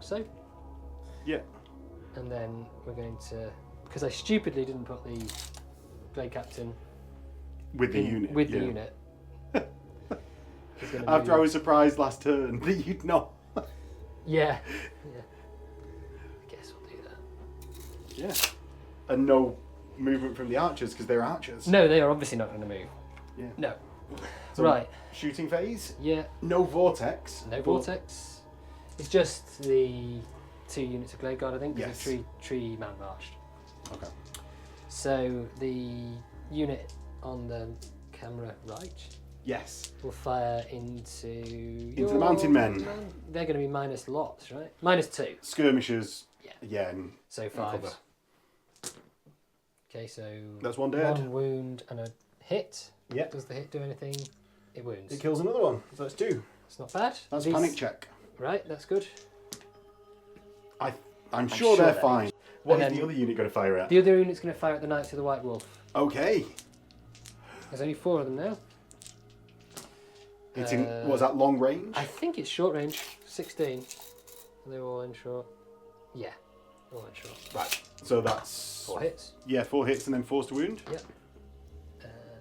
So, Yeah. and then we're going to, because I stupidly didn't put the Blade Captain With the unit. With yeah. the unit. He's gonna After I move- was surprised last turn that you'd not. Yeah. Yeah. I guess we'll do that. Yeah. And no movement from the archers because they're archers. No, they are obviously not going to move. Yeah. No. So, Right. Shooting phase. Yeah. No vortex. No but- vortex. It's just the 2 units of Glade Guard, I think, because Yes. the tree man marched. Okay. So the unit on the camera right Yes. will fire into the mountain men. They're going to be minus lots, right? Minus 2. Skirmishers. Yeah. Yeah. And So cover. 5s. Okay, so That's one dead. 1 wound and a hit. Yep. Does the hit do anything? It wounds. It kills another one. So that's 2. It's not bad. That's a panic check. Right, that's good. I'm sure they're fine. What And is then the other unit going to fire at? The other unit's going to fire at the Knights of the White Wolf. Okay. There's only 4 of them now. It's in, was that long range? I think it's short range. 16. They're all in short. Yeah, all in short. Right. So that's 4 hits. Yeah, 4 hits and then force to wound. Yep.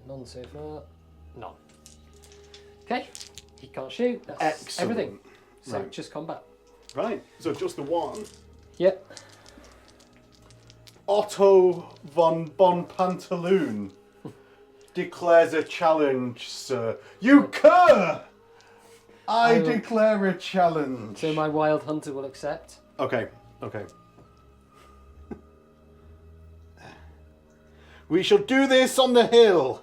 None so far. None. Okay. He can't shoot. That's Excellent. everything. So Right. just combat. Right. So just the one. Yep. Otto von Pantaloon declares a challenge, sir. You cur! I will- declare a challenge. So my Wild Hunter will accept. Okay. Okay. We shall do this on the hill,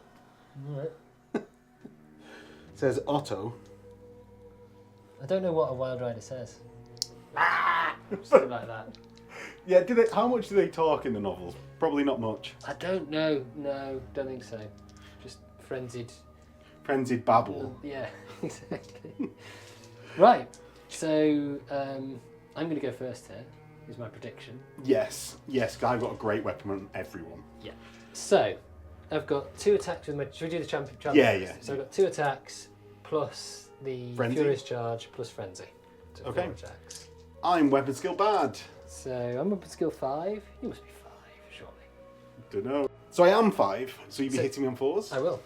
says Otto. I don't know what a Wild Rider says. Something like that. Yeah, how much do they talk in the novels? Probably not much. I don't know. No, don't think so. Just frenzied. Frenzied babble. Yeah, exactly. Right. So I'm going to go first here. Is my prediction. Yes, yes, I've got a great weapon on everyone. Yeah. So I've got 2 attacks with my. Should we do the champion? Yeah, yeah. So I've got 2 attacks plus the Frenzy? Furious Charge plus Frenzy. So Okay. 4 attacks. I'm weapon skill bad. So I'm up at skill 5. You must be 5, surely. Dunno. So I am 5, so you'd be So- hitting me on 4s? I will.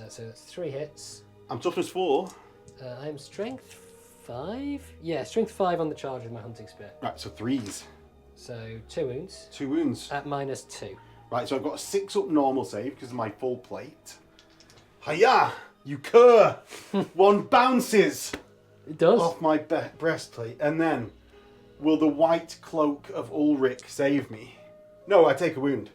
So that's 3 hits. I'm toughness 4. I'm strength 5. Yeah, strength 5 on the charge with my hunting spear. Right, so 3s. So 2 wounds 2 wounds. at -2. Right, so I've got a 6 up normal save because of my full plate. Hiya! You cur! 1 bounces It does. off my breastplate, and then will the white cloak of Ulrich save me? No, I take a wound.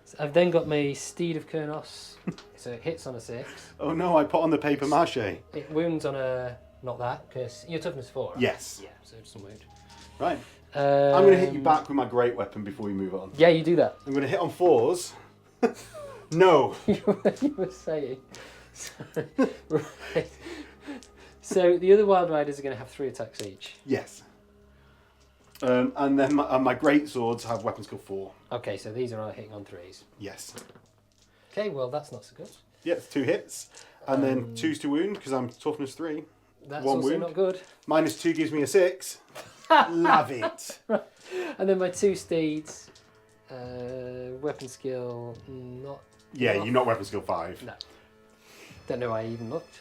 So I've then got my Steed of Kurnos. So it hits on a 6. Oh no, I put on the paper mache. It wounds on a. Not that, because you're toughness 4. Right? Yes. Yeah, so it's a wound. Right. I'm going to hit you back with my great weapon before we move on. Yeah, you do that. I'm going to hit on 4s. No. You were saying. Right. So the other Wild Riders are going to have 3 attacks each. Yes. And then my great swords have weapon skill 4. Okay, so these are all hitting on 3s. Yes. Okay, well that's not so good. Yeah, it's 2 hits. And then 2s to wound because I'm toughness 3. That's 1 also wound. not good. -2 gives me a 6. Love it. And then my 2 steeds, weapon skill not. Yeah, not- you're not weapon skill 5. No. Don't know why I even looked.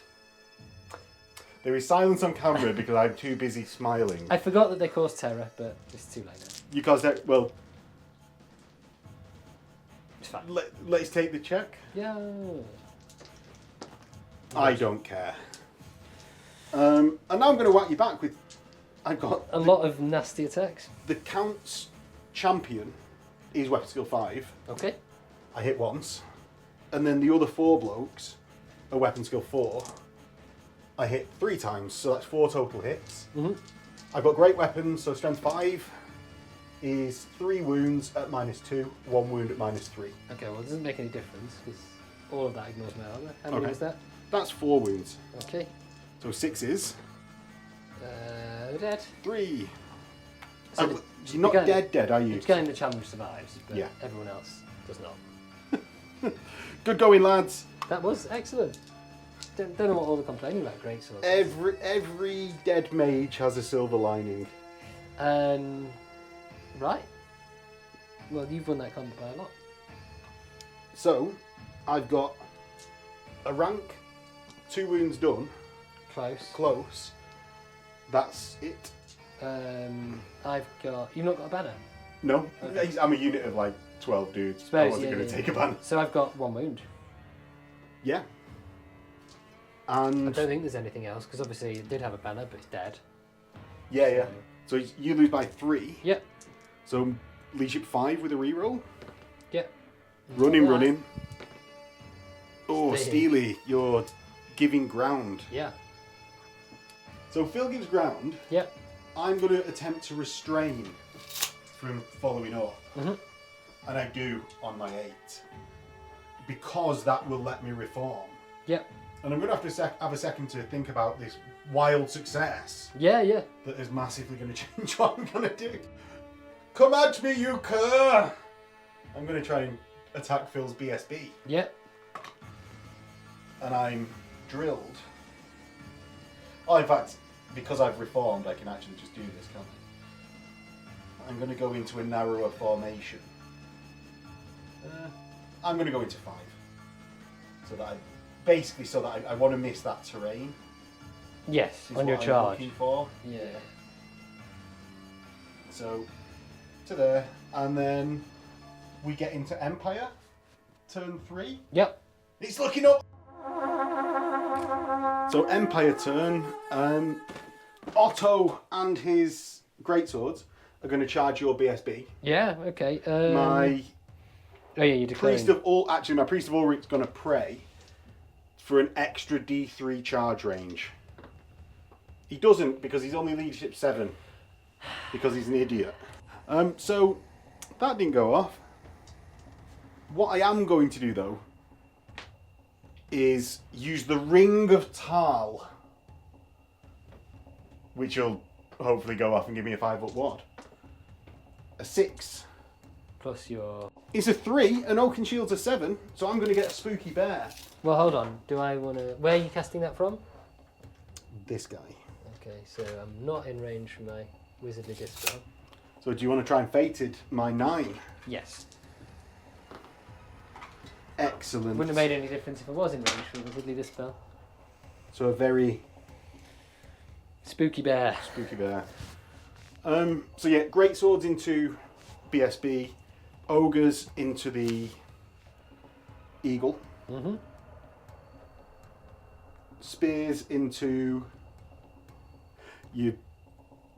There is silence on camera because I'm too busy smiling. I forgot that they cause terror, but it's too late now. You guys, well, It's fine. let's take the check. Yeah. I don't care. And now I'm going to whack you back with. I've got A lot of nasty attacks. the Count's champion is weapon skill 5. Okay. I hit once. And then the other 4 blokes are weapon skill 4. I hit 3 times, so that's 4 total hits. Mhm. I've got great weapons, so strength 5 is 3 wounds at -2, 1 wound at -3. Okay, well it doesn't make any difference because all of that ignores my armor. How many Okay. was that? That's 4 wounds. Okay. So 6 is Dead. 3. So You're not the guy- dead, are you? The guy in the challenge survives, but Yeah. everyone else does not. Good going, lads. That was excellent. Don't know what all the complaining about great swords. Every dead mage has a silver lining. Right. Well, you've won that combat by a lot. So, I've got a rank, 2 wounds done, Close. close. That's it. I've got. You've not got a banner. No, Okay. I'm a unit of like 12 dudes. I Suppose, wasn't yeah, going to yeah. take a ban. So I've got 1 wound. Yeah. I And don't think there's anything else because obviously it did have a banner, but it's dead. yeah. So you lose by 3. Yep. So leadership 5 with a reroll. Yep. Running. Oh, Staying. Steely, you're giving ground. Yeah. So Phil gives ground. Yep. I'm going to attempt to restrain from following up. Mhm. And I do on my 8. Because that will let me reform. Yep. And I'm going to have to have a second to think about this wild success. Yeah, yeah. That is massively going to change what I'm going to do. Come at me, you cur! I'm going to try and attack Phil's BSB. Yep. And I'm drilled. Oh, in fact, because I've reformed, I can actually just do this, can't I? I'm going to go into a narrower formation. I'm going to go into 5. So that I want to miss that terrain. Yes, Is on your what I'm charge. looking for. Yeah. So, to there. And then we get into Empire. Turn 3. Yep. It's looking up! So Empire turn, Otto and his greatswords are going to charge your BSB. Yeah, okay. My Oh yeah, you're declaring. my Priest of Ulrich's going to pray for an extra D3 charge range. He doesn't because he's only leadership 7 because he's an idiot. So that didn't go off. What I am going to do though is use the Ring of Tal, which will hopefully go off and give me a 5-up ward. A 6. Plus your... It's a 3, and Oaken Shield's a 7, so I'm going to get a Spooky Bear. Well, hold on. Do I want to... Where are you casting that from? This guy. Okay, so I'm not in range for my Wizardly Dispel. So do you want to try and Fated my 9? Yes. Excellent. Wouldn't have made any difference if I was in range for Wizardly Dispel. So a very... Spooky Bear. Spooky Bear. So yeah, Great Swords into BSB, Ogres into the Eagle, Mm-hmm. Spears into your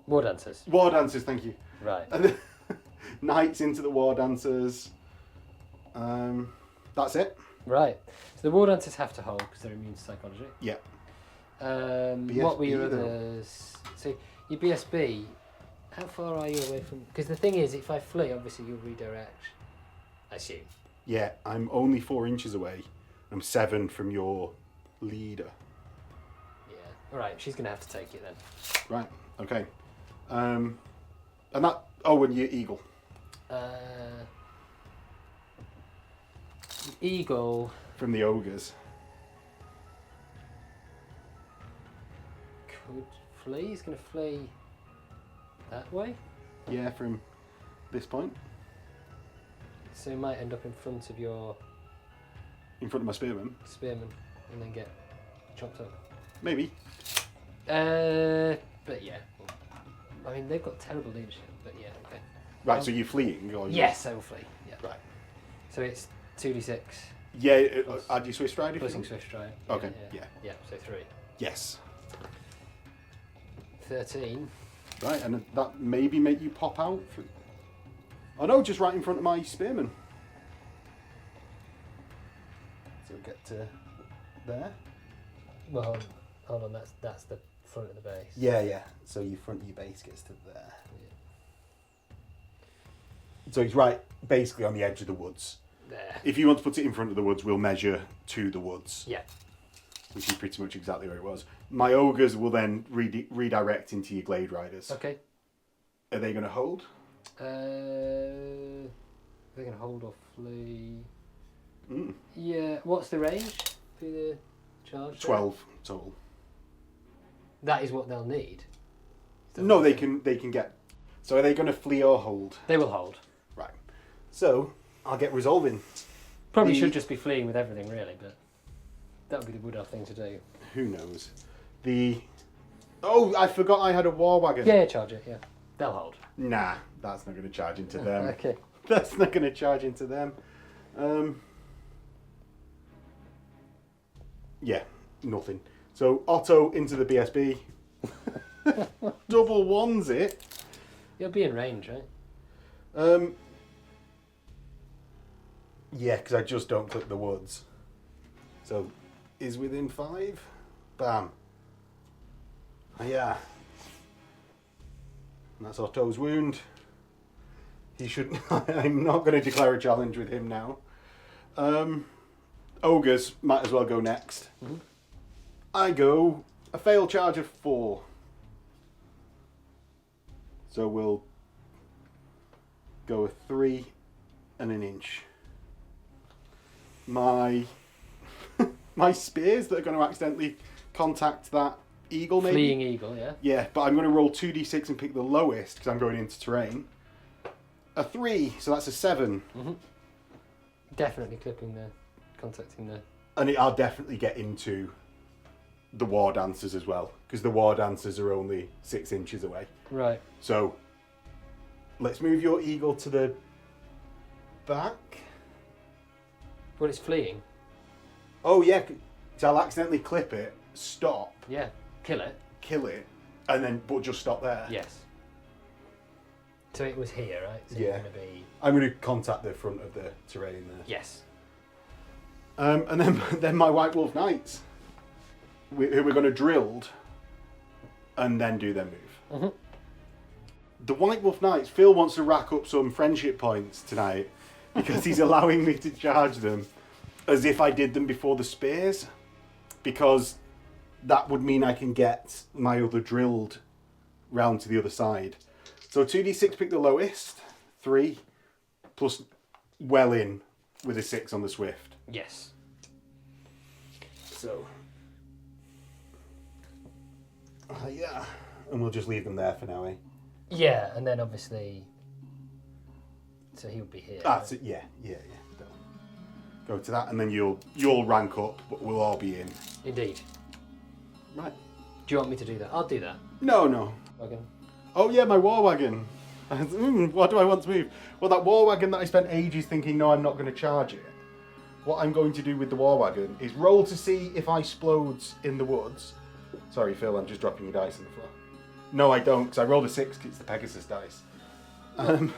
War Dancers. War Dancers, thank you. Right. And then Knights into the War Dancers. That's it. Right. So the War Dancers have to hold because they're immune to psychology. Yeah. What were your though. others? So your BSB, how far are you away from... Because the thing is, if I flee, obviously you'll redirect. I assume. Yeah, I'm only 4 inches away. I'm 7 from your leader. Yeah. All right, she's going to have to take it then. Right, okay. And that... Oh, and your Eagle. Eagle... From the Ogres. Could flee? He's going to flee that way? Yeah, from this point. So he might end up in front of your In front of my Spearman. spearman and then get chopped up. Maybe. But yeah. I mean, they've got terrible leadership, but yeah, okay. Right, so you're fleeing? Or Yes, I will flee. Yeah. Right. So it's 2d6. Yeah, add your Swift Stride if you Plusing want. Swift Stride. Okay, yeah. Yeah, so 3. Yes. 13. Right, and that maybe make you pop out. Oh no, just right in front of my Spearman. So get to there. Well, hold on, that's the front of the base. Yeah, yeah. So your front of your base gets to there. So he's right, basically on the edge of the woods. There. If you want to put it in front of the woods, we'll measure to the woods. Yeah. Which is pretty much exactly where it was. My Ogres will then redirect into your Glade Riders. Okay. Are they going to hold? They're going to hold or flee. Mm. Yeah. What's the range for the charge? 12 total. That is what they'll need. No, they can get... So are they going to flee or hold? They will hold. Right. So, I'll get resolving. Probably should just be fleeing with everything, really, but that would be the Wood Elf thing to do. Who knows? Oh, I forgot I had a War Wagon. Yeah, charge it, yeah. They'll hold. Nah, that's not going to charge into them. Okay. That's not going to charge into them. Yeah, nothing. So Otto into the BSB. Double ones it. You'll be in range, right? Yeah, because I just don't click the woods. So, is within 5. Bam. Yeah. And that's Otto's wound. He shouldn't. I'm not going to declare a challenge with him now. Ogres might as well go next. Mm-hmm. I go a fail charge of 4. So we'll go a 3 and an inch. My spears that are going to accidentally contact that eagle, maybe? Fleeing eagle, yeah. Yeah, but I'm going to roll 2d6 and pick the lowest because I'm going into terrain. A 3, so that's a 7. Mm-hmm. Definitely contacting the... And I'll definitely get into the war dancers as well, because the war dancers are only 6 inches away. Right. So, let's move your eagle to the back. Well, it's fleeing. Oh yeah, so I'll accidentally clip it, stop, Yeah. Kill it. and then but just stop there. Yes. So it was here, right? So Yeah. You're going to be... I'm going to contact the front of the terrain there. Yes. And then my White Wolf Knights, who we're going to drill, and then do their move. Mm-hmm. The White Wolf Knights, Phil wants to rack up some friendship points tonight because he's allowing me to charge them as if I did them before the spears, because that would mean I can get my other drilled round to the other side. So 2d6, pick the lowest, 3, plus well in with a 6 on the swift. Yes. So, yeah, and we'll just leave them there for now, eh? Yeah, and then obviously... So he would be here. That's it. Yeah. Go to that, and then you'll rank up, but we'll all be in. Indeed. Right. Do you want me to do that? I'll do that. No. Wagon. Oh yeah, my war wagon. What do I want to move? Well, that war wagon that I spent ages thinking, no, I'm not going to charge it. What I'm going to do with the war wagon is roll to see if I explodes in the woods. Sorry, Phil, I'm just dropping your dice on the floor. No, I don't, because I rolled a 6 because it's the Pegasus dice. And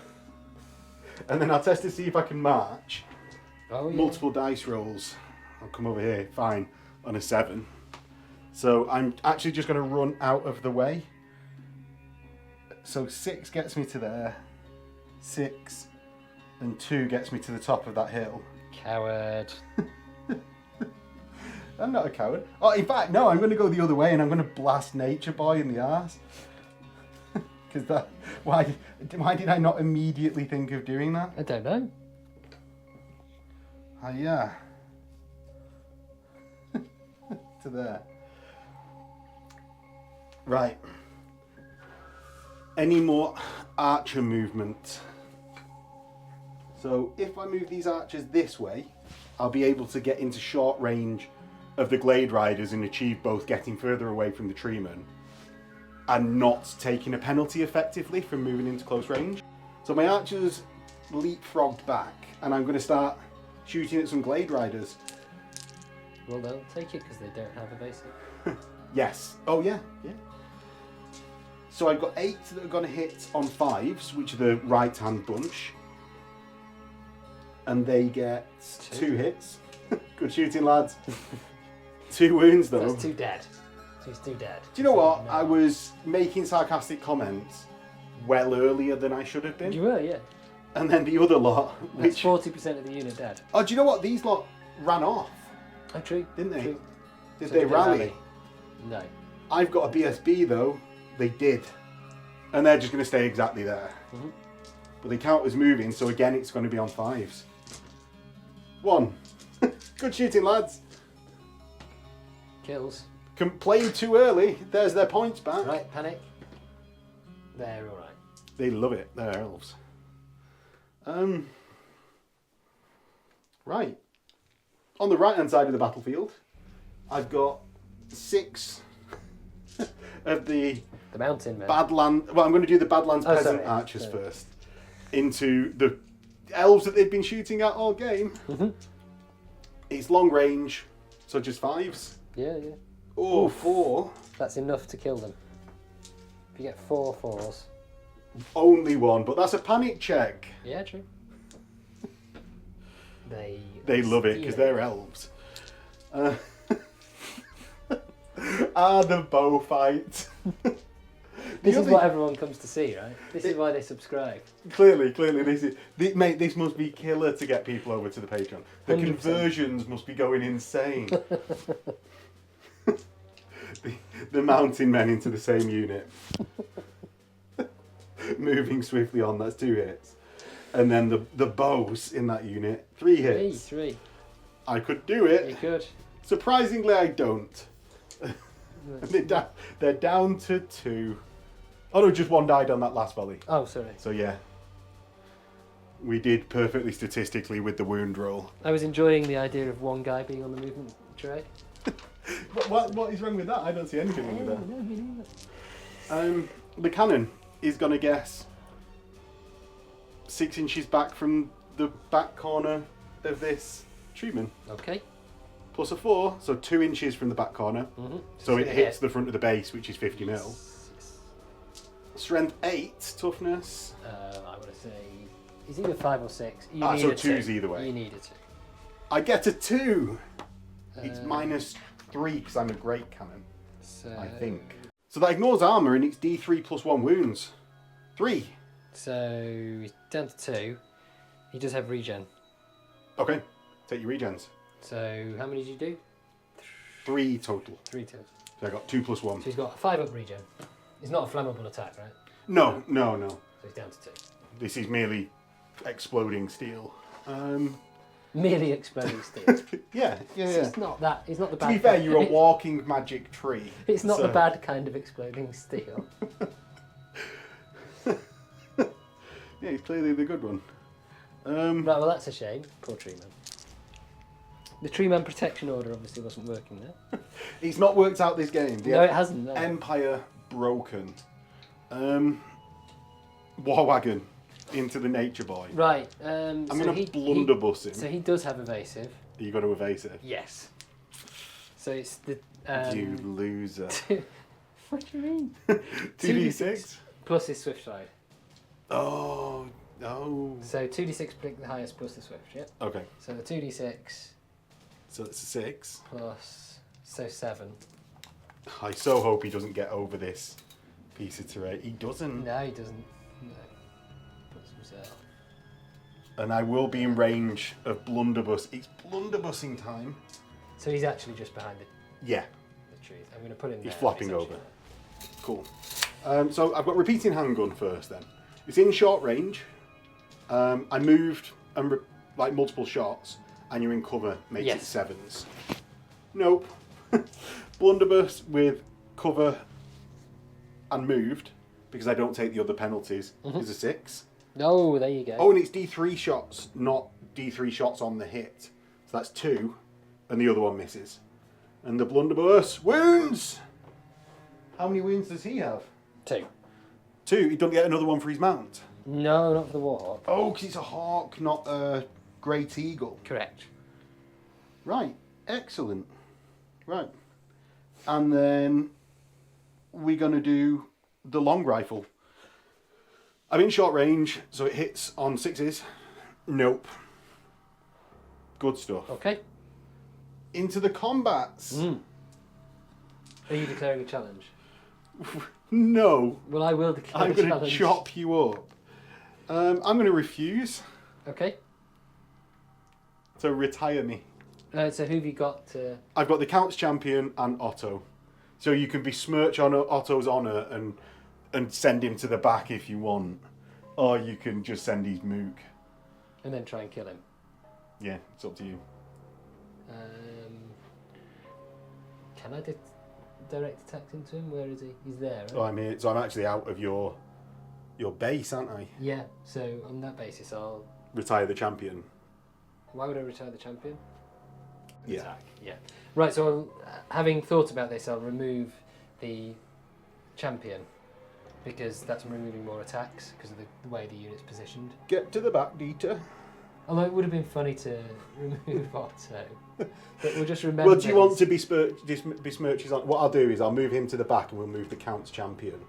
then I'll test to see if I can march. Oh, yeah. Multiple dice rolls. I'll come over here, fine, on a 7. So I'm actually just going to run out of the way. So 6 gets me to there. 6 and 2 gets me to the top of that hill. Coward. I'm not a coward. Oh, in fact, no, I'm going to go the other way and I'm going to blast Nature Boy in the arse. Because why did I not immediately think of doing that? I don't know. Yeah. To there. Right. Any more archer movement? So if I move these archers this way, I'll be able to get into short range of the Glade Riders and achieve both getting further away from the treemen and not taking a penalty effectively from moving into close range. So my archers leapfrogged back and I'm going to start shooting at some Glade Riders. Well, they'll take it because they don't have a basic. Yes. Oh, yeah. So I've got 8 that are going to hit on 5s, which are the right-hand bunch. And they get 2 hits. Good shooting, lads. 2 wounds, though. That's 2 dead. He's 2 dead. Do you know what? No. I was making sarcastic comments well earlier than I should have been. You were, yeah. And then the other lot, That's which... 40% of the unit dead. Oh, do you know what? These lot ran off, Oh, true. didn't they? True. Did So they did rally? No. I've got a BSB, though. They did. And they're just going to stay exactly there. Mm-hmm. But they count as moving, so again, it's going to be on 5s. 1. Good shooting, lads. Kills. Played too early. There's their points back. Right, panic. They're alright. They love it. They're elves. Right. On the right-hand side of the battlefield, I've got 6 of the mountain men. Badland. Well, I'm going to do the Badlands Peasant sorry. Archers first. Into the elves that they've been shooting at all game. Mm-hmm. It's long range, so just 5s. Yeah. Oh, 4. That's enough to kill them. If you get 4 4s. Only 1, but that's a panic check. Yeah, true. They love it because they're elves. The bow fight. This is what everyone comes to see, right? This is why they subscribe. Clearly, mate, this must be killer to get people over to the Patreon. The 100%. conversions must be going insane. the mountain men into the same unit. Moving swiftly on, that's 2 hits. And then the bows in that unit, 3 hits. Three. I could do it. You could. Surprisingly, I don't. They're down to 2. Oh no, just 1 died on that last volley. Oh, sorry. So yeah, we did perfectly statistically with the wound roll. I was enjoying the idea of one guy being on the movement tray. What is wrong with that? I don't see anything wrong with that. No, me neither. The cannon is going to guess 6 inches back from the back corner of this treatment. Okay. Plus a 4, so 2 inches from the back corner. Mm-hmm. So it hits the front of the base, which is 50 mil. Strength 8, toughness. I would say he's either 5 or 6. You Ah, need so a 2's 2. either way. You need a 2. I get a 2. It's -3 because I'm a great cannon, So, I think. So that ignores armour and it's D3 plus 1 wounds. 3. So he's down to 2. He does have regen. Okay, take your regens. So how many did you do? 3 total. 3 total. So I got 2 plus 1. So he's got a 5 up regen. It's not a flammable attack, right? No. So he's down to 2. This is merely exploding steel. Merely exploding steel. Yeah. It's not that. It's not the bad. To be fair, kind. you're a walking magic tree. It's not so- the bad kind of exploding steel. Yeah, he's clearly the good one. Right, well that's a shame. Poor tree man. The tree man protection order obviously wasn't working there. It's not worked out this game. No, it hasn't. No. Empire broken. War wagon into the nature boy. Right. I'm going to blunderbuss him. So he does have evasive. You got to evasive. Yes. So it's the. You loser. What do you mean? 2d6? Plus his swift side. Oh, no. So 2d6 pick the highest plus the swift, yeah? Okay, So the 2d6 so it's a 6. plus, so 7. I so hope he doesn't get over this piece of terrain. He doesn't. No, he doesn't. No. Puts himself. And I will be in range of blunderbuss. It's blunderbussing time. So he's actually just behind Yeah, the trees. I'm going to put him he's there. flopping essentially. over. Cool. So I've got repeating handgun first then. It's in short range. I moved and like multiple shots, and you're in cover, makes it 7s. Nope. Blunderbuss with cover and moved, because I don't take the other penalties, is a 6. Oh, there you go. Oh, and it's D3 shots, not D3 shots on the hit. So that's 2, and the other one misses. And the blunderbuss wounds. How many wounds does he have? 2. 2. He don't get another one for his mount. No, not for the warhawk. Oh, because it's a hawk, not a great eagle. Correct. Right. Excellent. Right. And then we're going to do the long rifle. I'm in short range, so it hits on 6s. Nope. Good stuff. Okay. Into the combats. Are you declaring a challenge? No. Well, I will declare I'm a going to challenge. chop you up. I'm going to refuse. Okay. So retire me. So who have you got? I've got the Count's Champion and Otto. So you can besmirch on Otto's honour and send him to the back if you want. Or you can just send his mook. And then try and kill him. Yeah, it's up to you. Can I direct attack into him? Where is he? He's there, right? Oh, I'm here. So I'm actually out of your base, aren't I? Yeah, so on that basis I'll... Retire the champion. Why would I retire the champion? Yeah. Attack. Yeah. Right, so having thought about this, I'll remove the champion because that's removing more attacks because of the way the unit's positioned. Get to the back, Dieter. Although it would have been funny to remove Otto. But we'll just remember... Well, do you want to besmirch his honour? What I'll do is I'll move him to the back and we'll move the Count's Champion.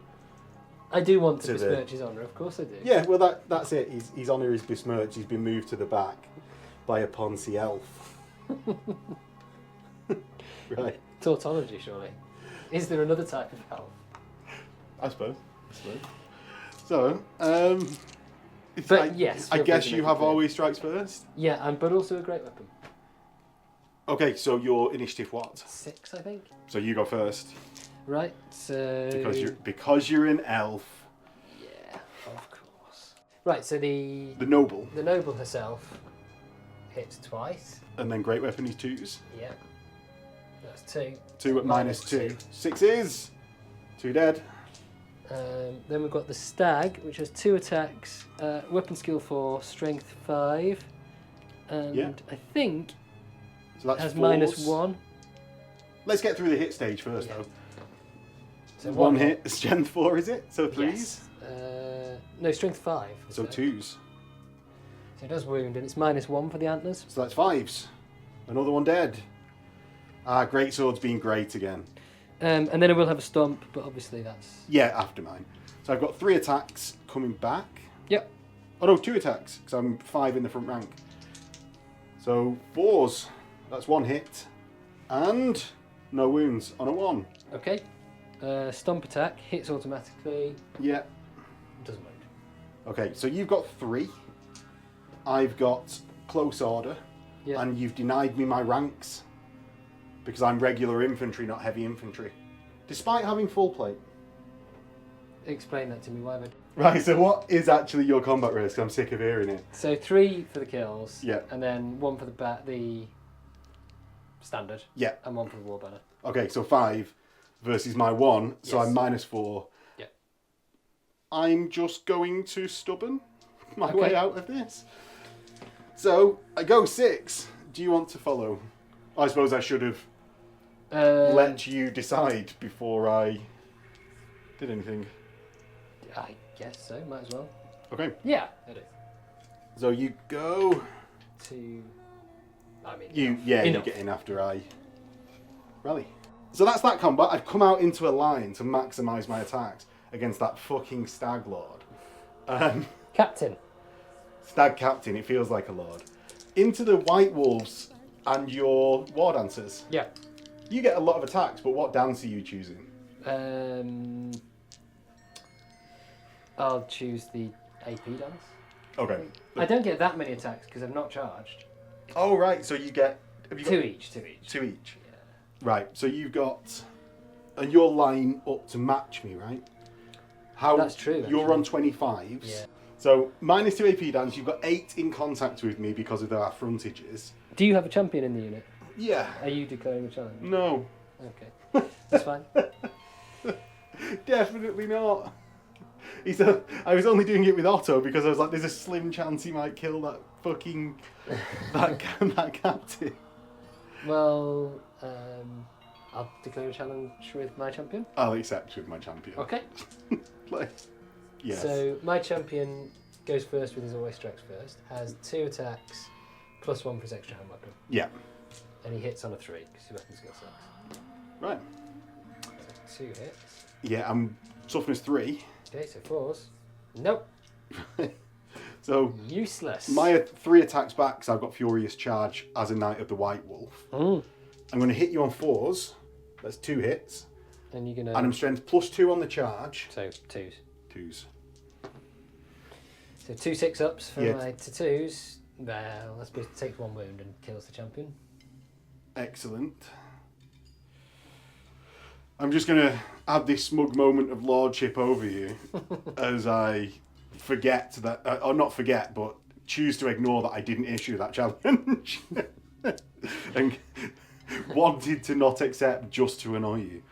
I do want to to the- besmirch his honour, of course I do. Yeah, well that's it. His honour is besmirched. He's been moved to the back by a Ponzi elf. Right. Tautology, surely. Is there another type of elf? I suppose. Excellent. So, But yes, I feel free guess to you make it have clear. always strikes first. Yeah, but also a great weapon. Okay, so your initiative what? 6, I think. So you go first Right. So because you're an elf. yeah, of course. Right. So the noble, noble herself hits twice. and then great weapon is 2s. Yeah. That's 2. 2 at Minus -2. 6s. 2 dead. Then we've got the stag, which has 2 attacks, weapon skill 4, strength 5, and Yeah. I think So that's has 4s. -1. Let's get through the hit stage first, Yeah. though. So One hit, strength 4, is it? So 3s? Yes. No, strength 5. So 2s. So it does wound, and it's -1 for the antlers. So that's 5s. Another one dead. Great sword's been great again. And then it will have a stomp, but obviously that's... Yeah, after mine. So I've got 3 attacks coming back. Yep. Oh no, 2 attacks, because I'm 5 in the front rank. So 4s. That's 1 hit. And no wounds on a 1. Okay. Stomp attack, hits automatically, Yeah. doesn't wound. Okay, so you've got 3. I've got close order. Yeah. And you've denied me my ranks. Because I'm regular infantry, not heavy infantry. Despite having full plate. Explain that to me, why would... Right, so what is actually your combat risk? I'm sick of hearing it. So 3 for the kills. Yeah. And then 1 for the standard. Yeah. And 1 for the war banner. Okay, so 5 versus my 1, so Yes. I'm -4. Yeah. I'm just going to stubborn my Okay. way out of this. So, I go 6. Do you want to follow? I suppose I should have let you decide before I did anything. I guess so, might as well. Okay, Yeah, it is. so you go. You're You get in after I rally. So that's that combat. I've come out into a line to maximise my attacks against that fucking stag lord. Captain. Stag captain, it feels like a lord. Into the white wolves and your war dancers. Yeah. You get a lot of attacks, but what dance are you choosing? I'll choose the AP dance. Okay. I don't get that many attacks because I'm not charged. Oh right, so you get have you got 2 each. 2 each. Yeah. Right, so you've got and you're line up to match me, right? How That's true, You're actually. on 25s. Yeah. So -2 AP dance, you've got 8 in contact with me because of our frontages. Do you have a champion in the unit? Yeah. Are you declaring a challenge? No. Okay. That's fine. Definitely not. I was only doing it with Otto because I was like, there's a slim chance he might kill that fucking that captain. Well, I'll declare a challenge with my champion. I'll accept with my champion. Okay. Like, yes. So my champion goes first with his always strikes first. Has 2 attacks, +1 for his extra hand weapon, Yeah. and he hits on a 3 because his weapon skill 6. Right. So 2 hits. Yeah, I'm toughness 3. Okay, so 4s. Nope. So Useless. my 3 attacks back because I've got Furious Charge as a Knight of the White Wolf. Mm. I'm going to hit you on 4s. That's 2 hits. And you're gonna. And I'm strength +2 on the charge. So 2s. 2s. So 2 6-ups for Yeah. my tattoos. Well, that's supposed to take 1 wound and kills the champion. Excellent. I'm just going to have this smug moment of lordship over you as I forget that, or not forget, but choose to ignore that I didn't issue that challenge. And wanted to not accept just to annoy you.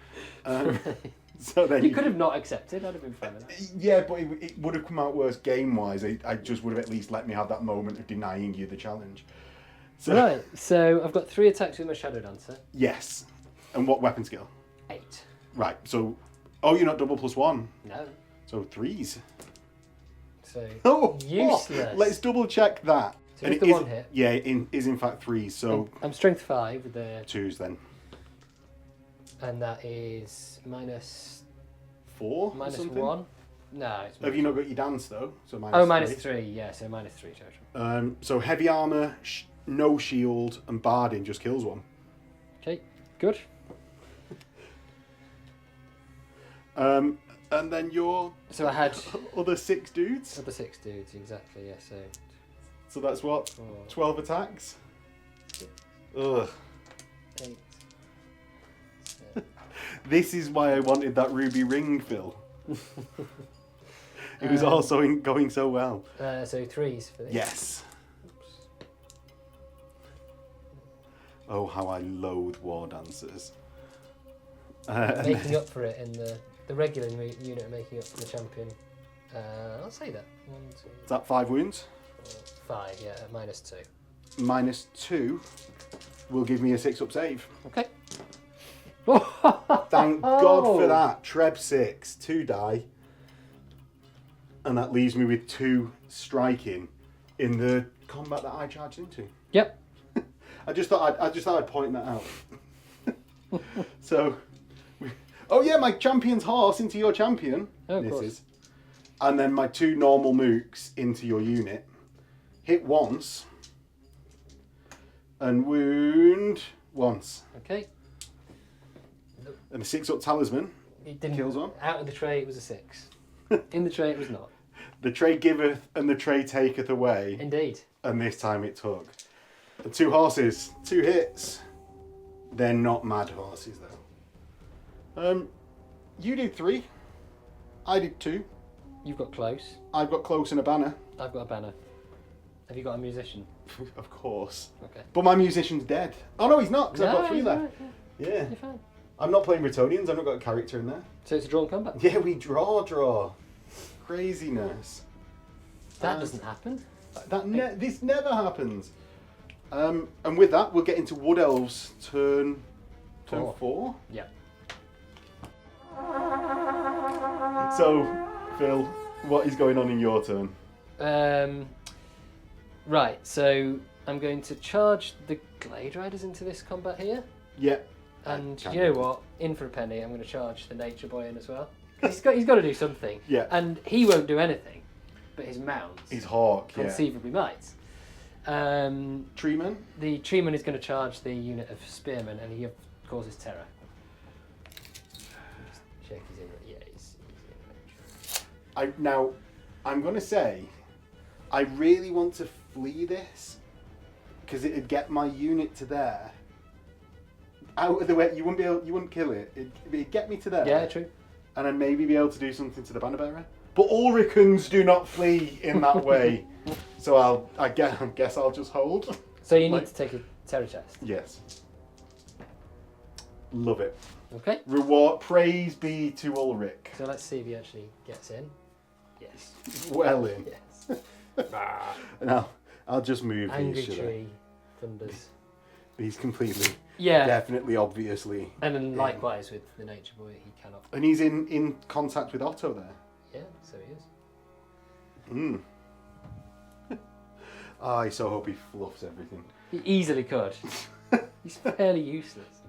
So then You could have not accepted. I'd have been fine with that. Yeah, but it would have come out worse game-wise. I just would have at least let me have that moment of denying you the challenge. So, Right. So I've got 3 attacks with my Shadow Dancer. Yes. And what weapon skill? 8. Right, so... Oh, you're not double +1. No. So 3s. So Oh, useless. Let's double check that. So And it's it the is- 1 hit. Yeah, it is in fact 3s, so I'm strength 5 with the, 2s then. and that is minus 4 or minus something? 1. No, it's Have you not got your dance though? So minus Oh, minus 3. 3. Yeah, so minus 3 total. So heavy armor, no shield, and barding just kills 1. Okay, good. And then your So I had other 6 dudes. other 6 dudes, exactly, yeah, so... So that's what? 4, 12 attacks? 6, Ugh. 8... This is why I wanted that ruby ring, Phil. It was also going so well. So 3s for this. Yes. Oops. Oh, how I loathe war dancers. Making up for it in the regular unit, making up for the champion. I'll say that. 1, 2, Is that 5 wounds? 4, 5, yeah, -2. -2 will give me a 6-up save. Okay. Thank God for that. Treb 6, 2 die. And that leaves me with 2 striking in the combat that I charged into. Yep. I just thought I'd point that out. So, oh yeah, my champion's horse into your champion. Oh, of course. Is. And then my 2 normal mooks into your unit. Hit once. And wound once. Okay. And a 6-up talisman. It didn't. Kills one. Out of the tray, it was a 6. In the tray, it was not. The tray giveth and the tray taketh away. Indeed. And this time it took. The 2 horses, 2 hits. They're not mad horses though. You did 3. I did 2. You've got close. I've got close and a banner. I've got a banner. Have you got a musician? Of course. Okay. But my musician's dead. Oh no, he's not, because I've got 3 he's left. right, yeah. Yeah. You're fine. I'm not playing Bretonians, I've not got a character in there. So it's a drawn combat. Yeah, we draw. Craziness. That doesn't happen. This never happens. And with that, we'll get into Wood Elves turn 4. Yeah. So, Phil, what is going on in your turn? Right, so I'm going to charge the Glade Riders into this combat here. Yeah. And you know what? In for a penny, I'm going to charge the Nature Boy in as well. He's got to do something. Yeah. And he won't do anything, but his mounts His hawk, yeah. conceivably might. Treeman? The Treeman is going to charge the unit of Spearmen, and he causes terror. Just check he's in. Yeah, he's in. Now, I'm going to say, I really want to flee this, because it'd get my unit to there. Out of the way, you wouldn't kill it. It'd get me to there. Yeah, true. And I'd maybe be able to do something to the banner bearer. But Ulricans do not flee in that way. So I guess I'll just hold. So you need to take a terror test. Yes. Love it. Okay. Reward, praise be to Ulrich. So let's see if he actually gets in. Yes. Well in. Yes. Now, I'll just move Angry these, tree thunders. He's completely, Yeah. definitely, obviously. And then likewise with the Nature Boy, he cannot. And he's in contact with Otto there. Yeah, so he is. I so hope he fluffs everything. He easily could. He's fairly useless.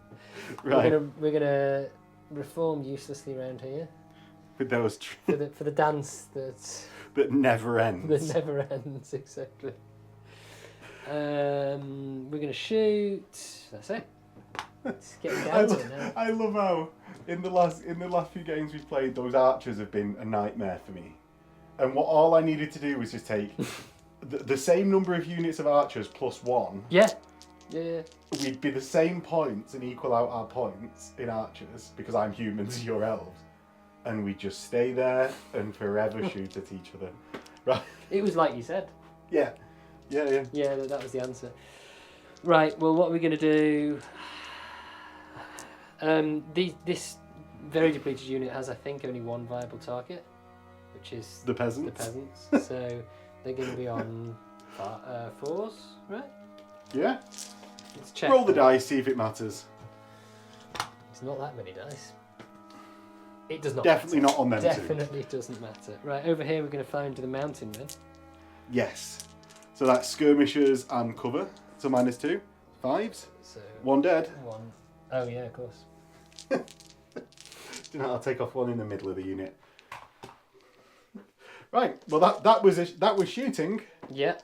Right. We're gonna reform uselessly around here With those for the dance that never ends. that never ends. Exactly. We're gonna shoot. That's it. It's getting down to it now. I love how in the last few games we've played, those archers have been a nightmare for me. And all I needed to do was just take the same number of units of archers plus 1. Yeah. Yeah. We'd be the same points and equal out our points in archers because I'm humans, you're elves, and we just stay there and forever shoot at each other. Right? It was like you said. Yeah. Yeah, that was the answer. Right, well, what are we going to do? This very depleted unit has, I think, only one viable target, which is The peasants. The peasants. So they're going to be on 4s, right? Yeah. Let's check. Roll the dice, see if it matters. It's not that many dice. It does not Definitely matter. not on them Definitely doesn't matter. Right, over here we're going to find the mountain men. Yes. So that's skirmishers and cover. So -2. 5s. So 1 dead. 1. Oh yeah, of course. You know, I'll take off 1 in the middle of the unit. Right. Well, that was shooting Yeah.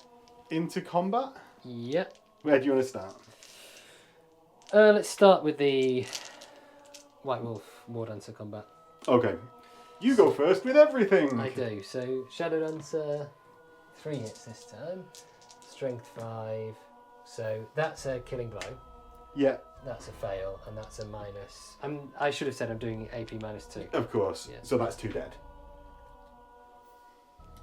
into combat. Yeah. Where do you want to start? Let's start with the White Wolf War Dancer combat. Okay. You go first with everything. I do. So Shadow Dancer, 3 hits this time. Strength 5. So that's a killing blow. Yeah. That's a fail, and that's a minus. I should have said I'm doing AP -2. Of course. Yeah. So that's 2 dead.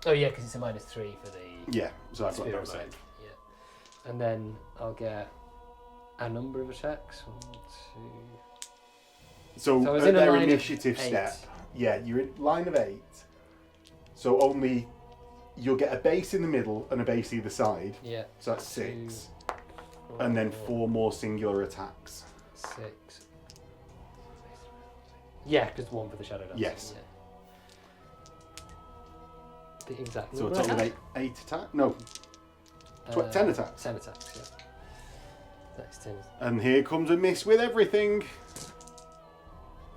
Oh yeah, because it's a -3 for the. Yeah. So I've got no Spirit save. Mode. Yeah. And then I'll get a number of attacks. 1, 2. So So I was at in a their line of initiative 8. step, yeah, you're in line of 8. So only you'll get a base in the middle and a base either side. Yeah. So that's 6. 2, 4, And then 4 more singular attacks. 6. Yeah, because 1 for the Shadow Dancer. Yes. Yeah. The exact So a number I total of had. 8 attack? No, 10 attacks. 10 attacks, yeah. That's 10. And here comes a miss with everything.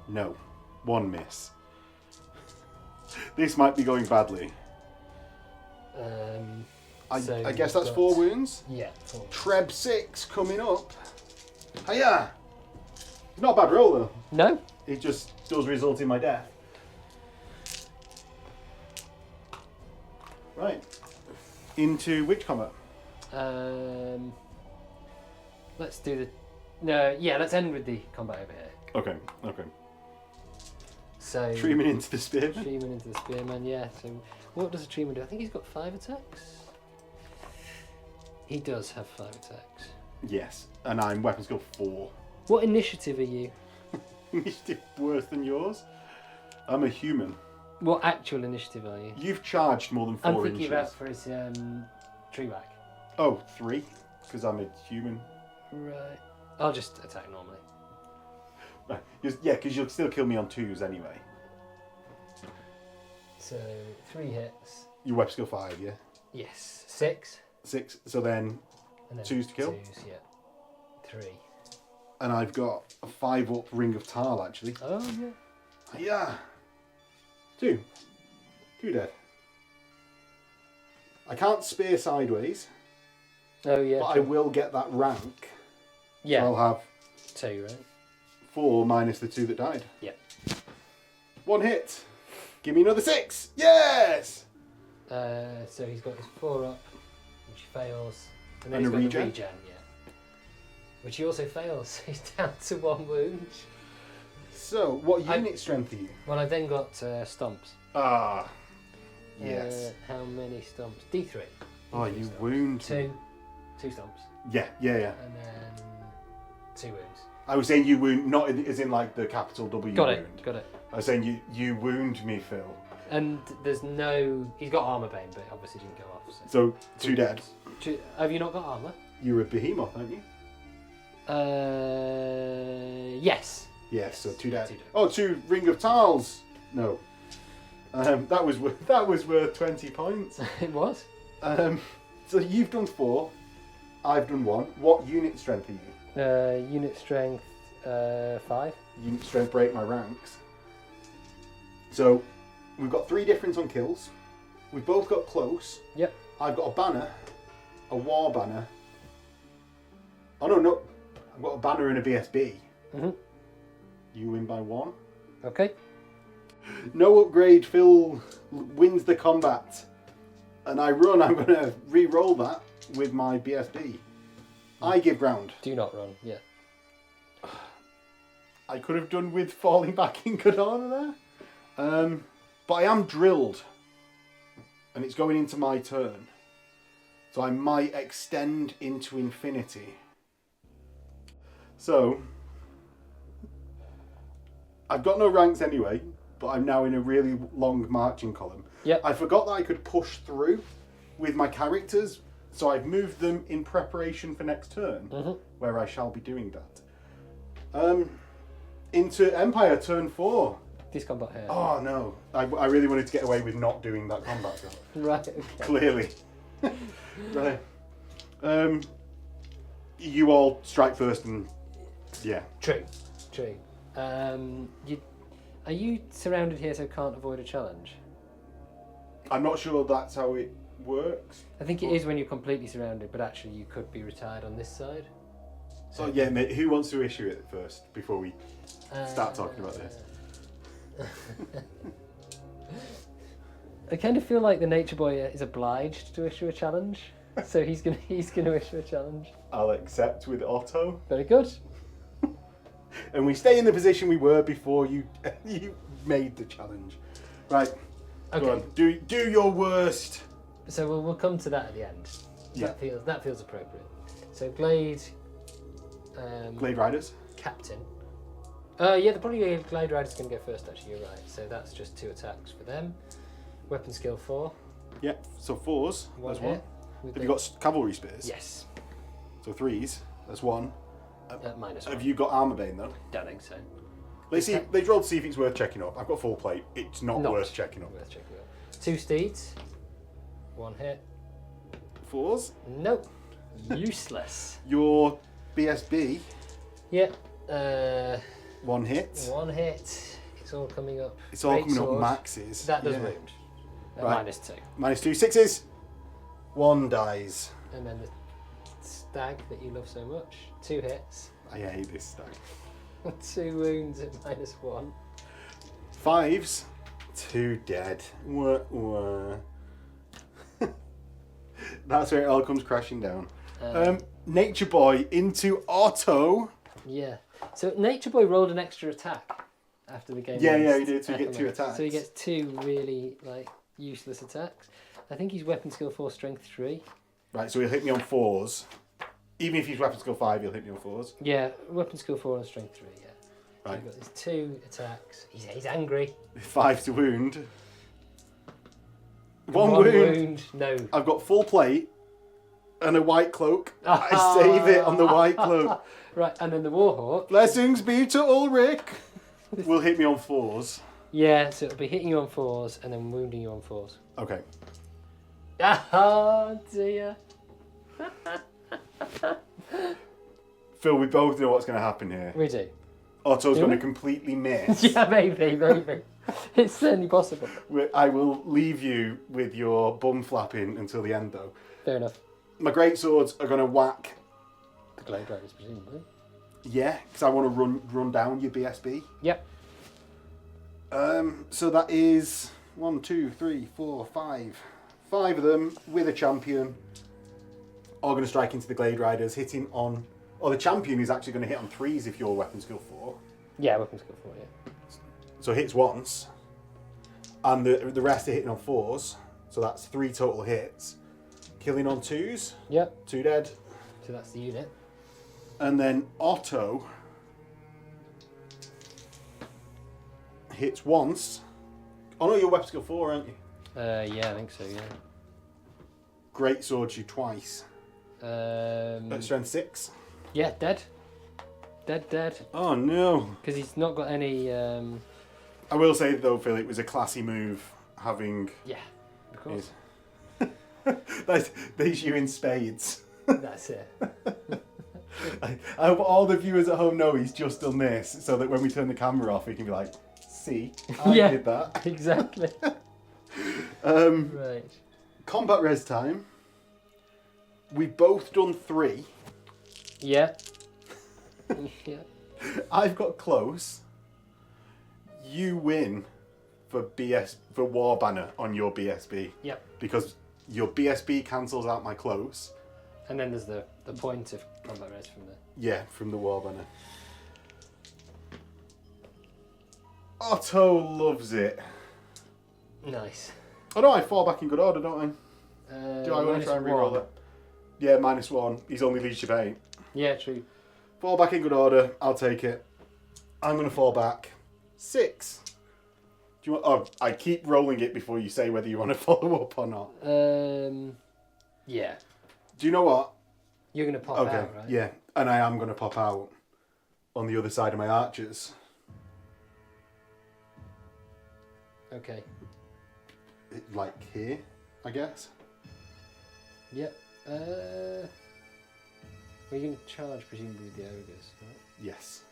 No, 1 miss. This might be going badly. So I guess that's you've 4 got- wounds. Yeah, 4. Treb 6 coming up. Hiya! Not a bad roll though. No? It just does result in my death. Right. Into which combat? Let's do the. No, yeah, let's end with the combat over here. Okay. So. Treatment into the spearman. Treatment into the spearman, yeah. So, what does a treatment do? I think he's got 5 attacks. He does have 5 attacks. Yes, and I'm weapon skill 4. What initiative are you? Initiative worse than yours. I'm a human. What actual initiative are you? You've charged more than 4 I'm thinking inches. about for his tree whack. Oh, 3, because I'm a human. Right. I'll just attack normally. Right. Yeah, because you'll still kill me on 2s anyway. So 3 hits. Your weapon skill 5, yeah. Yes. 6. 6. So then, And then 2s to kill. 2s, yeah. 3. And I've got a 5 up Ring of Tal actually. Oh yeah. Yeah. 2 dead. I can't spear sideways, Oh yeah. but I will get that rank. Yeah. So I'll have 2, right? 4 minus the 2 that died. Yeah. 1 hit. Give me another 6. Yes. So he's got his 4 up, which fails, and And he's a got regen? the regen, yeah. Which he also fails. He's down to 1 wound. So, what unit strength are you? Well, I then got stomps. Ah. Yes. How many stomps? D3. Oh, D3 you stomps. wound. 2 stomps, Yeah. and then 2 wounds. I was saying you wound, not as in like the capital W Got wound. it. Got it. I was saying you wound me, Phil. And there's no. He's got armor bane, but it obviously didn't go off. So 2 dead. Have you not got armor? You're a behemoth, aren't you? Yes. Yes. So 2 dead. 2 dead. Oh, 2 Ring of Tals. No. That was worth 20 points. It was. So you've done 4. I've done 1. What unit strength are you? Unit strength 5. Unit strength break my ranks. So we've got 3 difference on kills. We've both got close. Yep. I've got a banner, a war banner. Oh no, I've got a banner and a BSB. Mhm. You win by 1. Okay. No upgrade. Phil wins the combat, and I run. I'm going to re-roll that with my BSB. I give ground. Do not run. Yeah. I could have done with falling back in Kadana there. But I am drilled. And it's going into my turn. So I might extend into infinity. So, I've got no ranks anyway, but I'm now in a really long marching column. Yep. I forgot that I could push through with my characters, so I've moved them in preparation for next turn, where I shall be doing that. Into Empire, turn 4. This combat here. Oh no, I really wanted to get away with not doing that combat though. Right. Okay. Clearly. Right. You all strike first and yeah. True. Are you surrounded here so can't avoid a challenge? I'm not sure that's how it works. I think it is when you're completely surrounded, but actually you could be retired on this side. So yeah, mate, who wants to issue it first before we start talking about this? I kind of feel like the nature boy is obliged to issue a challenge, so he's gonna issue a challenge. I'll accept with Otto. Very good. And we stay in the position we were before you made the challenge. Right. Okay. Go on. Do your worst. So we'll come to that at the end. Yeah. That feels appropriate. So Glade. Glade Riders. Captain. Yeah, the probably Glade Rider's going to go first. Actually, you're right. So that's just 2 attacks for them. Weapon skill 4. Yep. So 4s. That's one. Have you got cavalry spears? Yes. So 3s. That's 1. -1. Have you got armor bane though? Don't think so. Let's see. Let's roll to see if it's worth checking up. I've got full plate. It's not worth checking up. Worth checking up. 2 steeds. 1 hit. 4s. Nope. Useless. Your BSB. Yeah. 1 hit. 1 hit. It's all coming up. It's all Great coming sword. up maxes. That does Yeah. wound. Right. -2. -2. 6s. 1 dies. And then the stag that you love so much. 2 hits. I hate this stack. 2 wounds at -1. 5s. 2 dead. Wah, wah. That's where it all comes crashing down. Nature Boy into Otto. Yeah. So Nature Boy rolled an extra attack after the game. Yeah, he did. So you get 2 attacks. So he gets 2 really useless attacks. I think he's weapon skill 4, strength 3. Right, so he'll hit me on 4s. Even if he's weapon skill 5, he'll hit me on 4s. Yeah, weapon skill 4 and strength 3. Yeah. Right. So you've got these 2 attacks. He's angry. 5 to wound. 1 wound. No. I've got full plate and a white cloak. I save it on the white cloak. Right, and then the Warhawk. Blessings be to Ulrich. Will hit me on 4s. Yeah, so it'll be hitting you on 4s and then wounding you on 4s. Okay. Oh dear. Phil, we both know what's going to happen here. We do. Otto's Do going to we? completely miss. Yeah, maybe. It's certainly possible. I will leave you with your bum flapping until the end, though. Fair enough. My great swords are going to whack. The Glade Riders, presumably. Yeah, because I want to run down your BSB. Yep. So that is 1, 2, 3, 4, 5. 5 of them with a champion. All going to strike into the Glade Riders, hitting on. Or the champion is actually going to hit on 3s if you're weapon skill 4. Yeah, weapon skill 4, yeah. So hits once. And the rest are hitting on 4s. So that's 3 total hits. Killing on 2s. Yep. 2 dead. So that's the unit. And then Otto hits once. Oh no, you're weapon skill 4, aren't you? Yeah, I think so, yeah. Great swords you twice. At strength 6. Yeah, dead. Dead. Oh no. Because he's not got any... I will say though, Phil, it was a classy move having... Yeah, of course. There's you in spades. That's it. I hope all the viewers at home know he's just done this, so that when we turn the camera off, we can be like, see, I Yeah. did that. Exactly. Right. Combat res time. We've both done 3. Yeah. Yeah. I've got close. You win for War Banner on your BSB. Yep. Because your BSB cancels out my close. And then there's the point of combat res from there. Yeah, from the War Banner. Otto loves it. Nice. Oh no, I fall back in good order, don't I? Do I want to try and reroll it? Yeah, -1. He's only leadership 8. Yeah, true. Fall back in good order. I'll take it. I'm going to fall back 6. Do you want? Oh, I keep rolling it before you say whether you want to follow up or not. Yeah. Do you know what? You're going to pop Okay, out, right? yeah. And I am going to pop out on the other side of my archers. Okay. Like here, I guess. Yep. We're going to charge presumably with the ogres, right? Yes.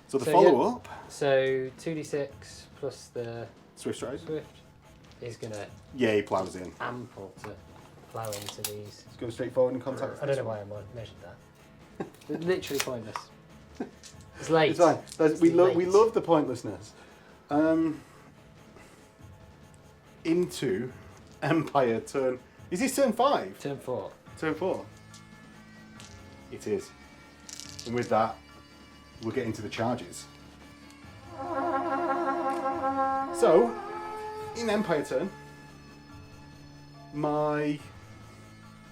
So the so follow-up, So 2d6 plus the Swift Stride. Swift is going to Yeah, he plows in. ample to plough into these. Let's go straight forward and contact. I don't know why I measured that. It's literally pointless. It's late. It's fine. It's We late. love the pointlessness. Into Empire turn. Is this turn 5? Turn 4. Turn 4. It is. And with that, we'll get into the charges. So, in Empire turn, my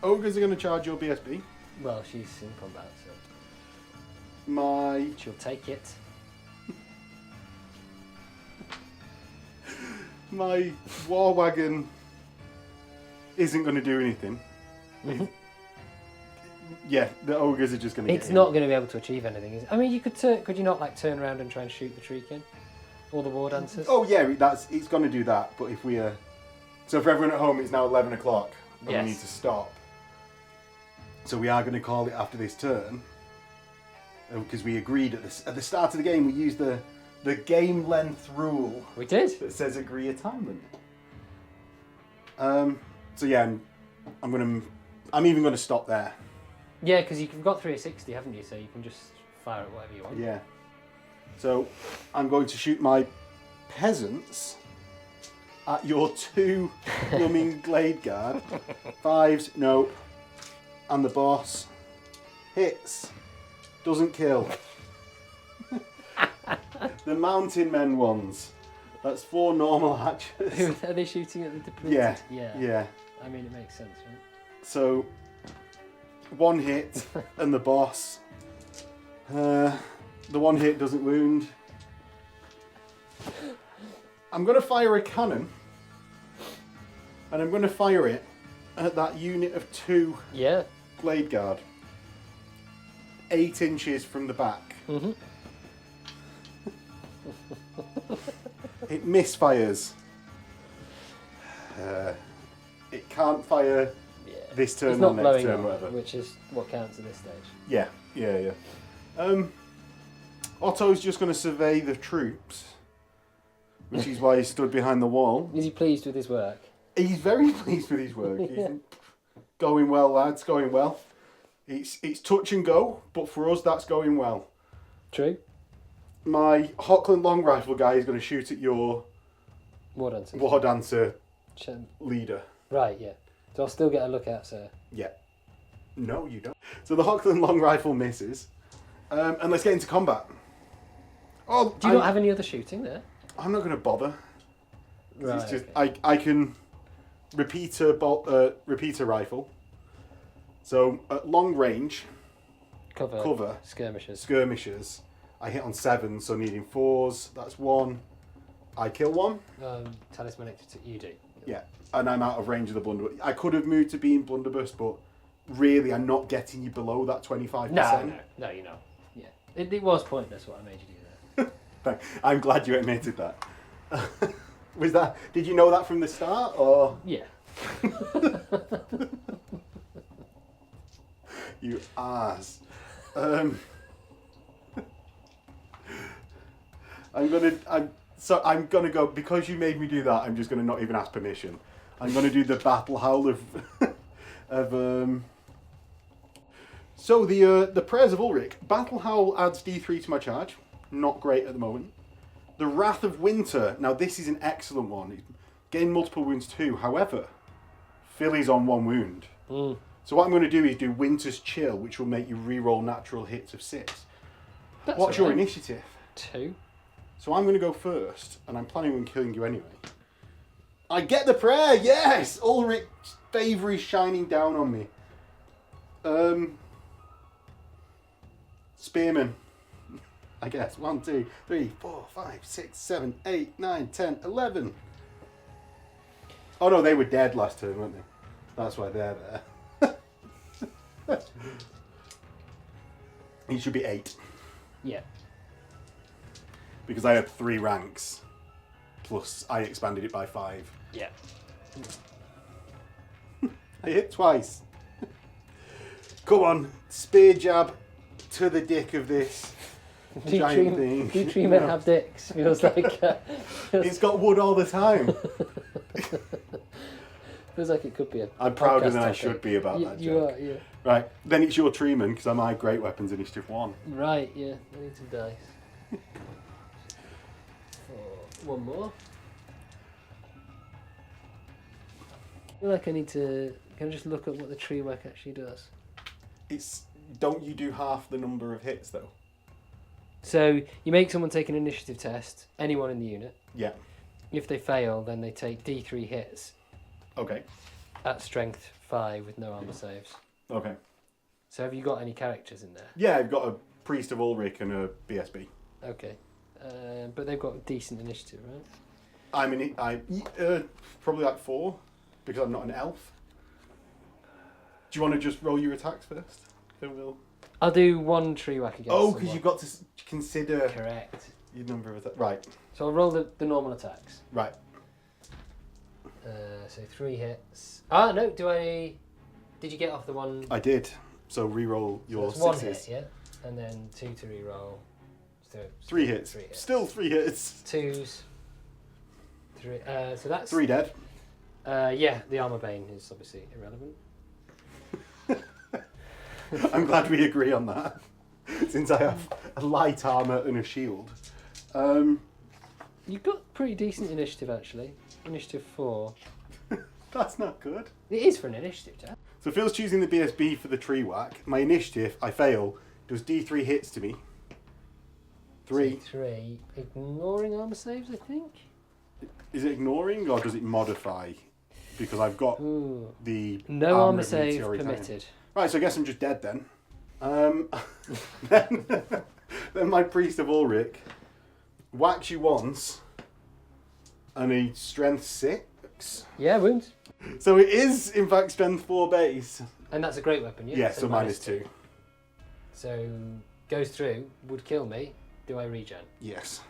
ogres are going to charge your BSB. Well, she's in combat, so My she'll take it. my war wagon isn't going to do anything. Yeah, the ogres are just going to. It's not going to be able to achieve anything, is it? I mean, you could you not like turn around and try and shoot the Treekin? Or the war dancers? Oh yeah, it's going to do that. But if we so for everyone at home, it's now 11 o'clock, and Yes. we need to stop. So we are going to call it after this turn, because we agreed at the start of the game. We used the game length rule We did. that says agree a time limit. So yeah, I'm even going to stop there. Yeah, because you've got 360, haven't you? So you can just fire at whatever you want. Yeah. So I'm going to shoot my peasants at your 2 blooming glade guard. 5s, nope. And the boss hits, doesn't kill. The mountain men ones. That's 4 normal archers. Are they shooting at the depleted? Yeah. I mean, it makes sense, right? So 1 hit and the boss. The 1 hit doesn't wound. I'm going to fire a cannon. And I'm going to fire it at that unit of 2 Yeah. Glade Guard. 8 inches from the back. Mm-hmm. It misfires. It can't fire Yeah. this turn It's or not next blowing turn, up, whatever. which is what counts at this stage. Yeah. Otto's just going to survey the troops, which is why he stood behind the wall. Is he pleased with his work? He's very pleased with his work. Yeah. He's going well, lads, going well. It's touch and go, but for us, that's going well. True. My Hockland long rifle guy is going to shoot at your War dancers. war dancer Ch- leader. Right, yeah. So I'll still get a look at, sir. Yeah. No, you don't. So the Hockland long rifle misses. And let's get into combat. Oh, Do you not have any other shooting there? I'm not going to bother. Right. It's just okay. I can repeater rifle. So at long range, cover. Skirmishers. Skirmishers, I hit on 7, so needing 4s. That's 1. I kill 1. Talismanic you do. Yeah, and I'm out of range of the blunderbuss. I could have moved to being blunderbuss, but really, I'm not getting you below that 25%. No, you're not. Yeah, it was pointless what I made you do there. I'm glad you admitted that. Was that? Did you know that from the start, or Yeah. you ass? I'm gonna go because you made me do that. I'm just gonna not even ask permission. I'm gonna do the battle howl of. So the prayers of Ulrich. Battle howl adds D3 to my charge. Not great at the moment. The wrath of winter. Now this is an excellent one. Gain multiple wounds too. However, Philly's on 1 wound. Mm. So what I'm going to do is do Winter's Chill, which will make you re-roll natural hits of 6. That's What's your alright. initiative? 2. So I'm going to go first, and I'm planning on killing you anyway. I get the prayer, yes! Ulrich's favour is shining down on me. Spearman. I guess. 1, 2, 3, 4, 5, 6, 7, 8, 9, 10, 11. Oh no, they were dead last turn, weren't they? That's why they're there. It should be 8. Yeah. Because I had 3 ranks. Plus I expanded it by 5. Yeah. I hit twice. Come on, spear jab to the dick of this giant thing. Do tree men have dicks? Feels like It's got wood all the time. feels like it could be a. I'm prouder podcast than I topic. should be about that You joke. are, yeah. Right, then it's your treeman because I'm my great weapons initiative 1. Right, yeah. I need some dice. 4. one more. I feel like I need to. Can I just look at what the tree work actually does? Don't you do half the number of hits though? So you make someone take an initiative test, anyone in the unit. Yeah. If they fail, then they take D3 hits. Okay. At strength 5 with no armor saves. Okay. So have you got any characters in there? Yeah, I've got a Priest of Ulrich and a BSB. Okay. But they've got decent initiative, right? I probably like 4 because I'm not an elf. Do you want to just roll your attacks first? Then we'll. I'll do one tree whack against Oh, because you've got to consider correct your number of attacks. Right. So I'll roll the normal attacks. Right. So 3 hits. Ah, no. Did you get off the one? I did. So re-roll your so that's sixes. 1 hit, yeah, and then 2 to re-roll. So 3 hits. 3 hits. Still 3 hits. 2s. 3. So that's 3 dead. Yeah, the armor bane is obviously irrelevant. I'm glad we agree on that. Since I have a light armor and a shield. You've got pretty decent initiative actually. Initiative 4. That's not good. It is for an initiative, Jack. So Phil's choosing the BSB for the tree whack. My initiative, I fail, does D3 hits to me. 3. 3. Ignoring armor saves, I think. Is it ignoring or does it modify? Because I've got Ooh. the No armor of save meteoric iron. permitted. Right, so I guess I'm just dead then. Then my Priest of Ulrich whacks you once and a strength 6. Yeah, wounds. So it is in fact strength 4 base. And that's a great weapon, yeah? Yeah, so -2. So goes through, would kill me. Do I regen? Yes.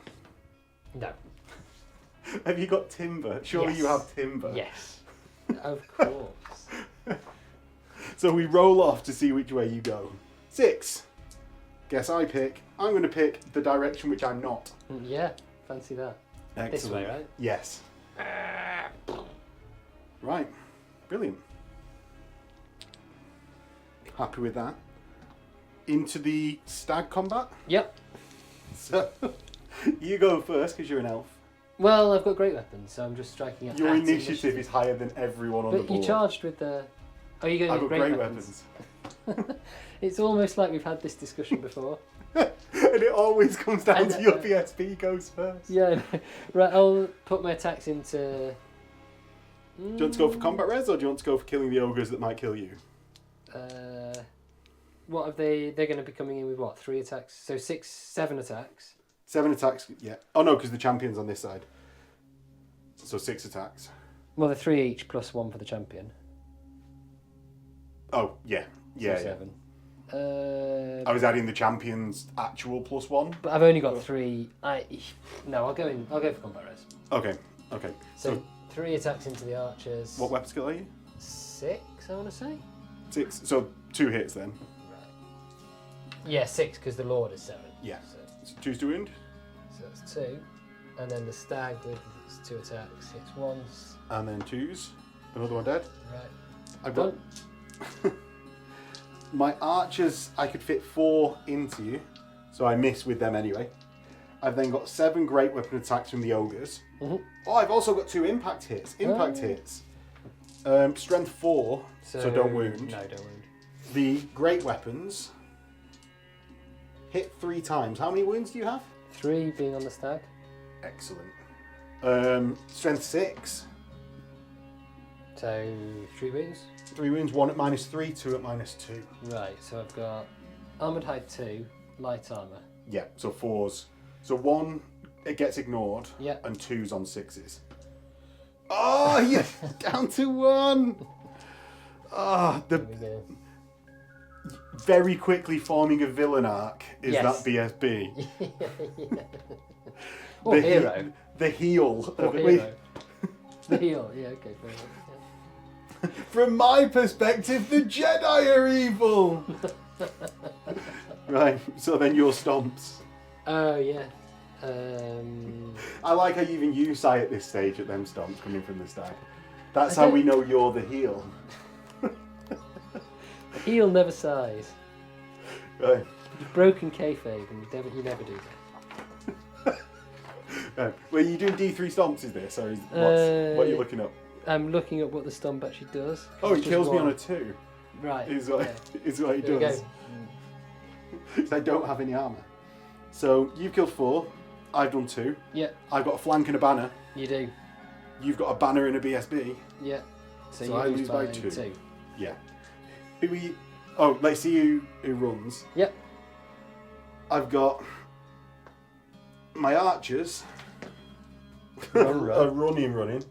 No. Have you got timber? Surely Yes. you have timber. Yes. Of course. So we roll off to see which way you go. 6. Guess I pick. I'm going to pick the direction which I'm not. Yeah, fancy that. Excellent. This way, right? Yes. Right. Brilliant. Happy with that. Into the stag combat. Yep. So you go first because you're an elf. Well, I've got great weapons, so I'm just striking at Your at initiative is higher than everyone on the But board. you charged with the... Oh, you're going I've to got great great weapons. weapons. It's almost like we've had this discussion before. And it always comes down And, to your PSP goes first. Yeah, right, I'll put my attacks into... Do you want to go for combat res or do you want to go for killing the ogres that might kill you? What have they... They're going to be coming in with what? 3 attacks? So 7 attacks. 7 attacks, yeah. Oh no, because the champion's on this side. So 6 attacks. Well, they're 3 each plus 1 for the champion. Oh, yeah. Yeah, So yeah. 7. I was adding the champion's actual +1. But I've only got 3. No, I'll go for combat res. Okay, okay. So 3 attacks into the archers. What weapon skill are you? 6, I want to say. 6. So 2 hits then. Right. Yeah, 6 because the lord is 7. Yeah. So 2's to wound. that's 2, and then the stag with its 2 attacks hits once. And then 2's. Another one dead. Right. I've got... My archers, I could fit 4 into you. So I miss with them anyway. I've then got 7 great weapon attacks from the ogres. Mhm. Oh, I've also got 2 impact hits. Impact hits. Strength 4, so don't wound. No, don't wound. The great weapons hit 3 times. How many wounds do you have? 3 being on the stag. Excellent. Strength 6. So 3 wounds. 3 wounds, 1 at -3, 2 at -2. Right, so I've got armoured hide 2, light armour. Yeah, so 4s. So 1, it gets ignored, Yeah. and 2's on 6s. Oh, yeah, down to 1. Ah, There we go. very quickly forming a villain arc is Yes. that BSB. Or The hero. The heel. Or of it. hero. The heel, yeah, okay, fair enough. Yeah. From my perspective, the Jedi are evil. Right, so then your stomps. Oh, yeah. I like how even you sigh at this stage at them stomps coming from the stag. That's I how don't- we know you're the heel. The heel never sighs. Right. You've broken kayfabe and you never do that. Well, you doing D3 stomps? Is this? Or what are you looking up? I'm looking at what the stomp actually does. Oh, it kills me on a 2. Right. Is what it There does. Because I don't have any armour. So you've killed 4. I've done 2. Yeah. I've got a flank and a banner. You do. You've got a banner and a BSB. Yeah. So I lose by 2. 2. Yeah. Let's see who runs. Yep. I've got my archers Run. running,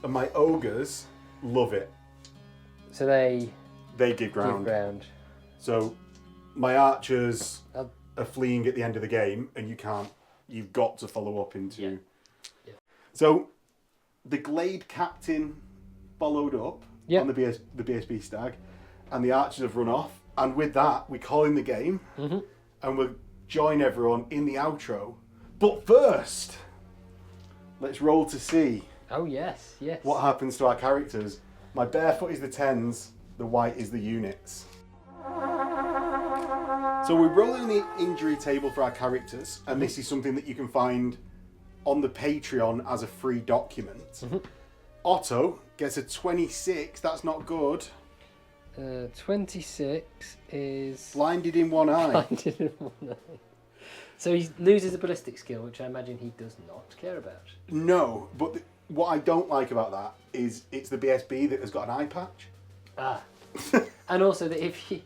and my ogres love it. So they give ground. give ground. So my archers Oh. are fleeing at the end of the game, and you've got to follow up into. Yeah. Yeah. So the Glade Captain followed up Yeah. on the BSB stag, and the archers have run off. And with that, we call in the game, and we'll join everyone in the outro. But first, let's roll to see Oh yes, yes. what happens to our characters. My barefoot is the 10s, the white is the units. So we're rolling the injury table for our characters, and this is something that you can find on the Patreon as a free document. Otto gets a 26, that's not good. 26 is Blinded in one eye. blinded in one eye. So he loses a ballistic skill, which I imagine he does not care about. No, but what I don't like about that is it's the BSB that has got an eye patch. Ah. And also that if he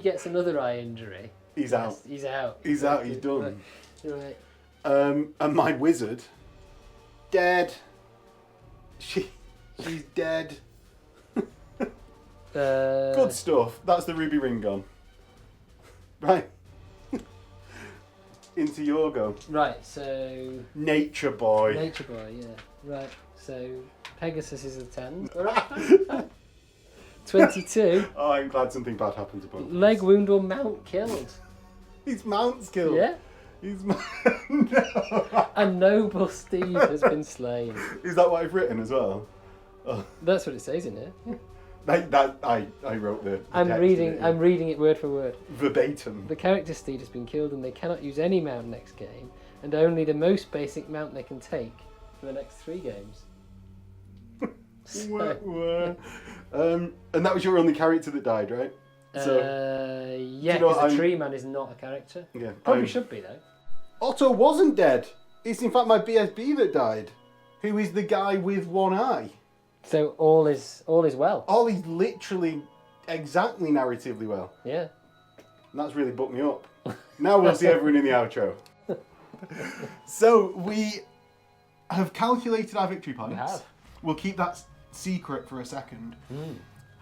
gets another eye injury, He's out. he's out. He's out, he's done. Right. And my wizard, dead. She's dead. Good stuff. That's the ruby ring gone. Right. Into your go. Right, so Nature boy. Nature Boy, yeah. Right, so Pegasus is a 10. Right. 22. Oh, I'm glad something bad happened to both. Leg wound or mount killed. His mount's killed. Yeah. His no. A noble steed has been slain. Is that what I've written as well? Oh. That's what it says in here. I wrote the I'm text reading. in it, I'm reading it word for word. verbatim. The character steed has been killed, and they cannot use any mount next game, and only the most basic mount they can take for the next 3 games. And that was your only character that died, right? Yeah, you know because what, the tree man is not a character. Yeah, Probably should be though. Otto wasn't dead. It's in fact my BSB that died, who is the guy with one eye. So all is well. Ollie's literally exactly narratively well. Yeah. And that's really booked me up. Now we'll see everyone in the outro. So we have calculated our victory points. We have. We'll keep that secret for a second.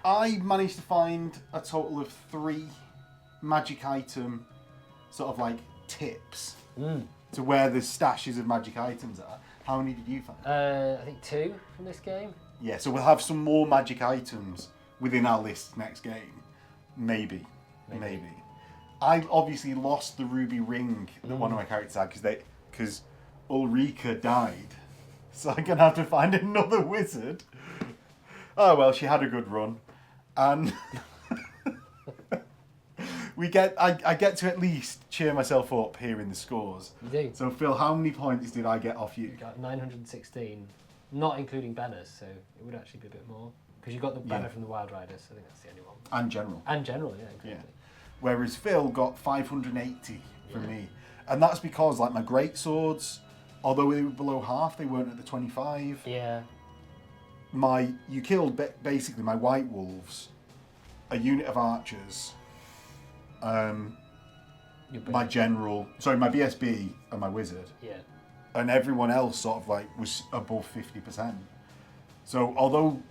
I managed to find a total of 3 magic item sort of like tips to where the stashes of magic items are. How many did you find? I think 2 from this game. Yeah, so we'll have some more magic items within our list next game. Maybe. I obviously lost the ruby ring that one of my characters had because Ulrika died. So I'm going to have to find another wizard. Oh well, she had a good run. And I get to at least cheer myself up here in the scores. You do. So Phil, how many points did I get off you? You got 916, not including banners, so it would actually be a bit more. Because you got the banner from the Wild Riders, I think that's the only one. And general. And general, yeah, exactly. Yeah. Whereas Phil got 580 from me. And that's because like my great swords, although they were below half, they weren't at the 25. Yeah. You killed basically my white wolves, a unit of archers, my general, my BSB and my wizard. Yeah. And everyone else sort of like was above 50%. So although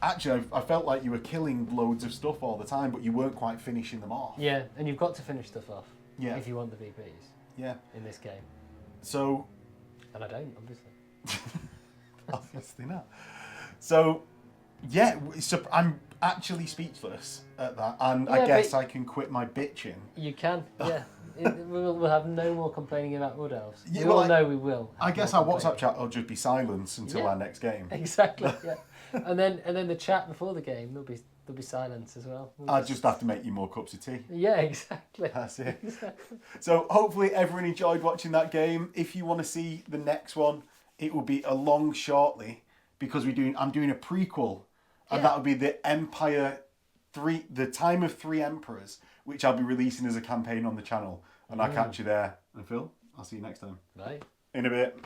actually I felt like you were killing loads of stuff all the time, but you weren't quite finishing them off. Yeah, and you've got to finish stuff off. Yeah. If you want the VPs. Yeah. In this game. So. And I don't, obviously. Obviously not. So, yeah, I'm actually speechless at that, and I guess I can quit my bitching. You can, yeah. We'll have no more complaining about Wood Elves. Yeah, We all know we will. I guess our WhatsApp chat will just be silence until our next game. Exactly, yeah. And then the chat before the game, there'll be silence as well. I'll just have to make you more cups of tea. Yeah, exactly. That's it. Exactly. So hopefully everyone enjoyed watching that game. If you want to see the next one, it will be along shortly because I'm doing a prequel, and that will be the Empire 3, the Time of Three Emperors, which I'll be releasing as a campaign on the channel. And I'll catch you there. And Phil, I'll see you next time. Bye. In a bit.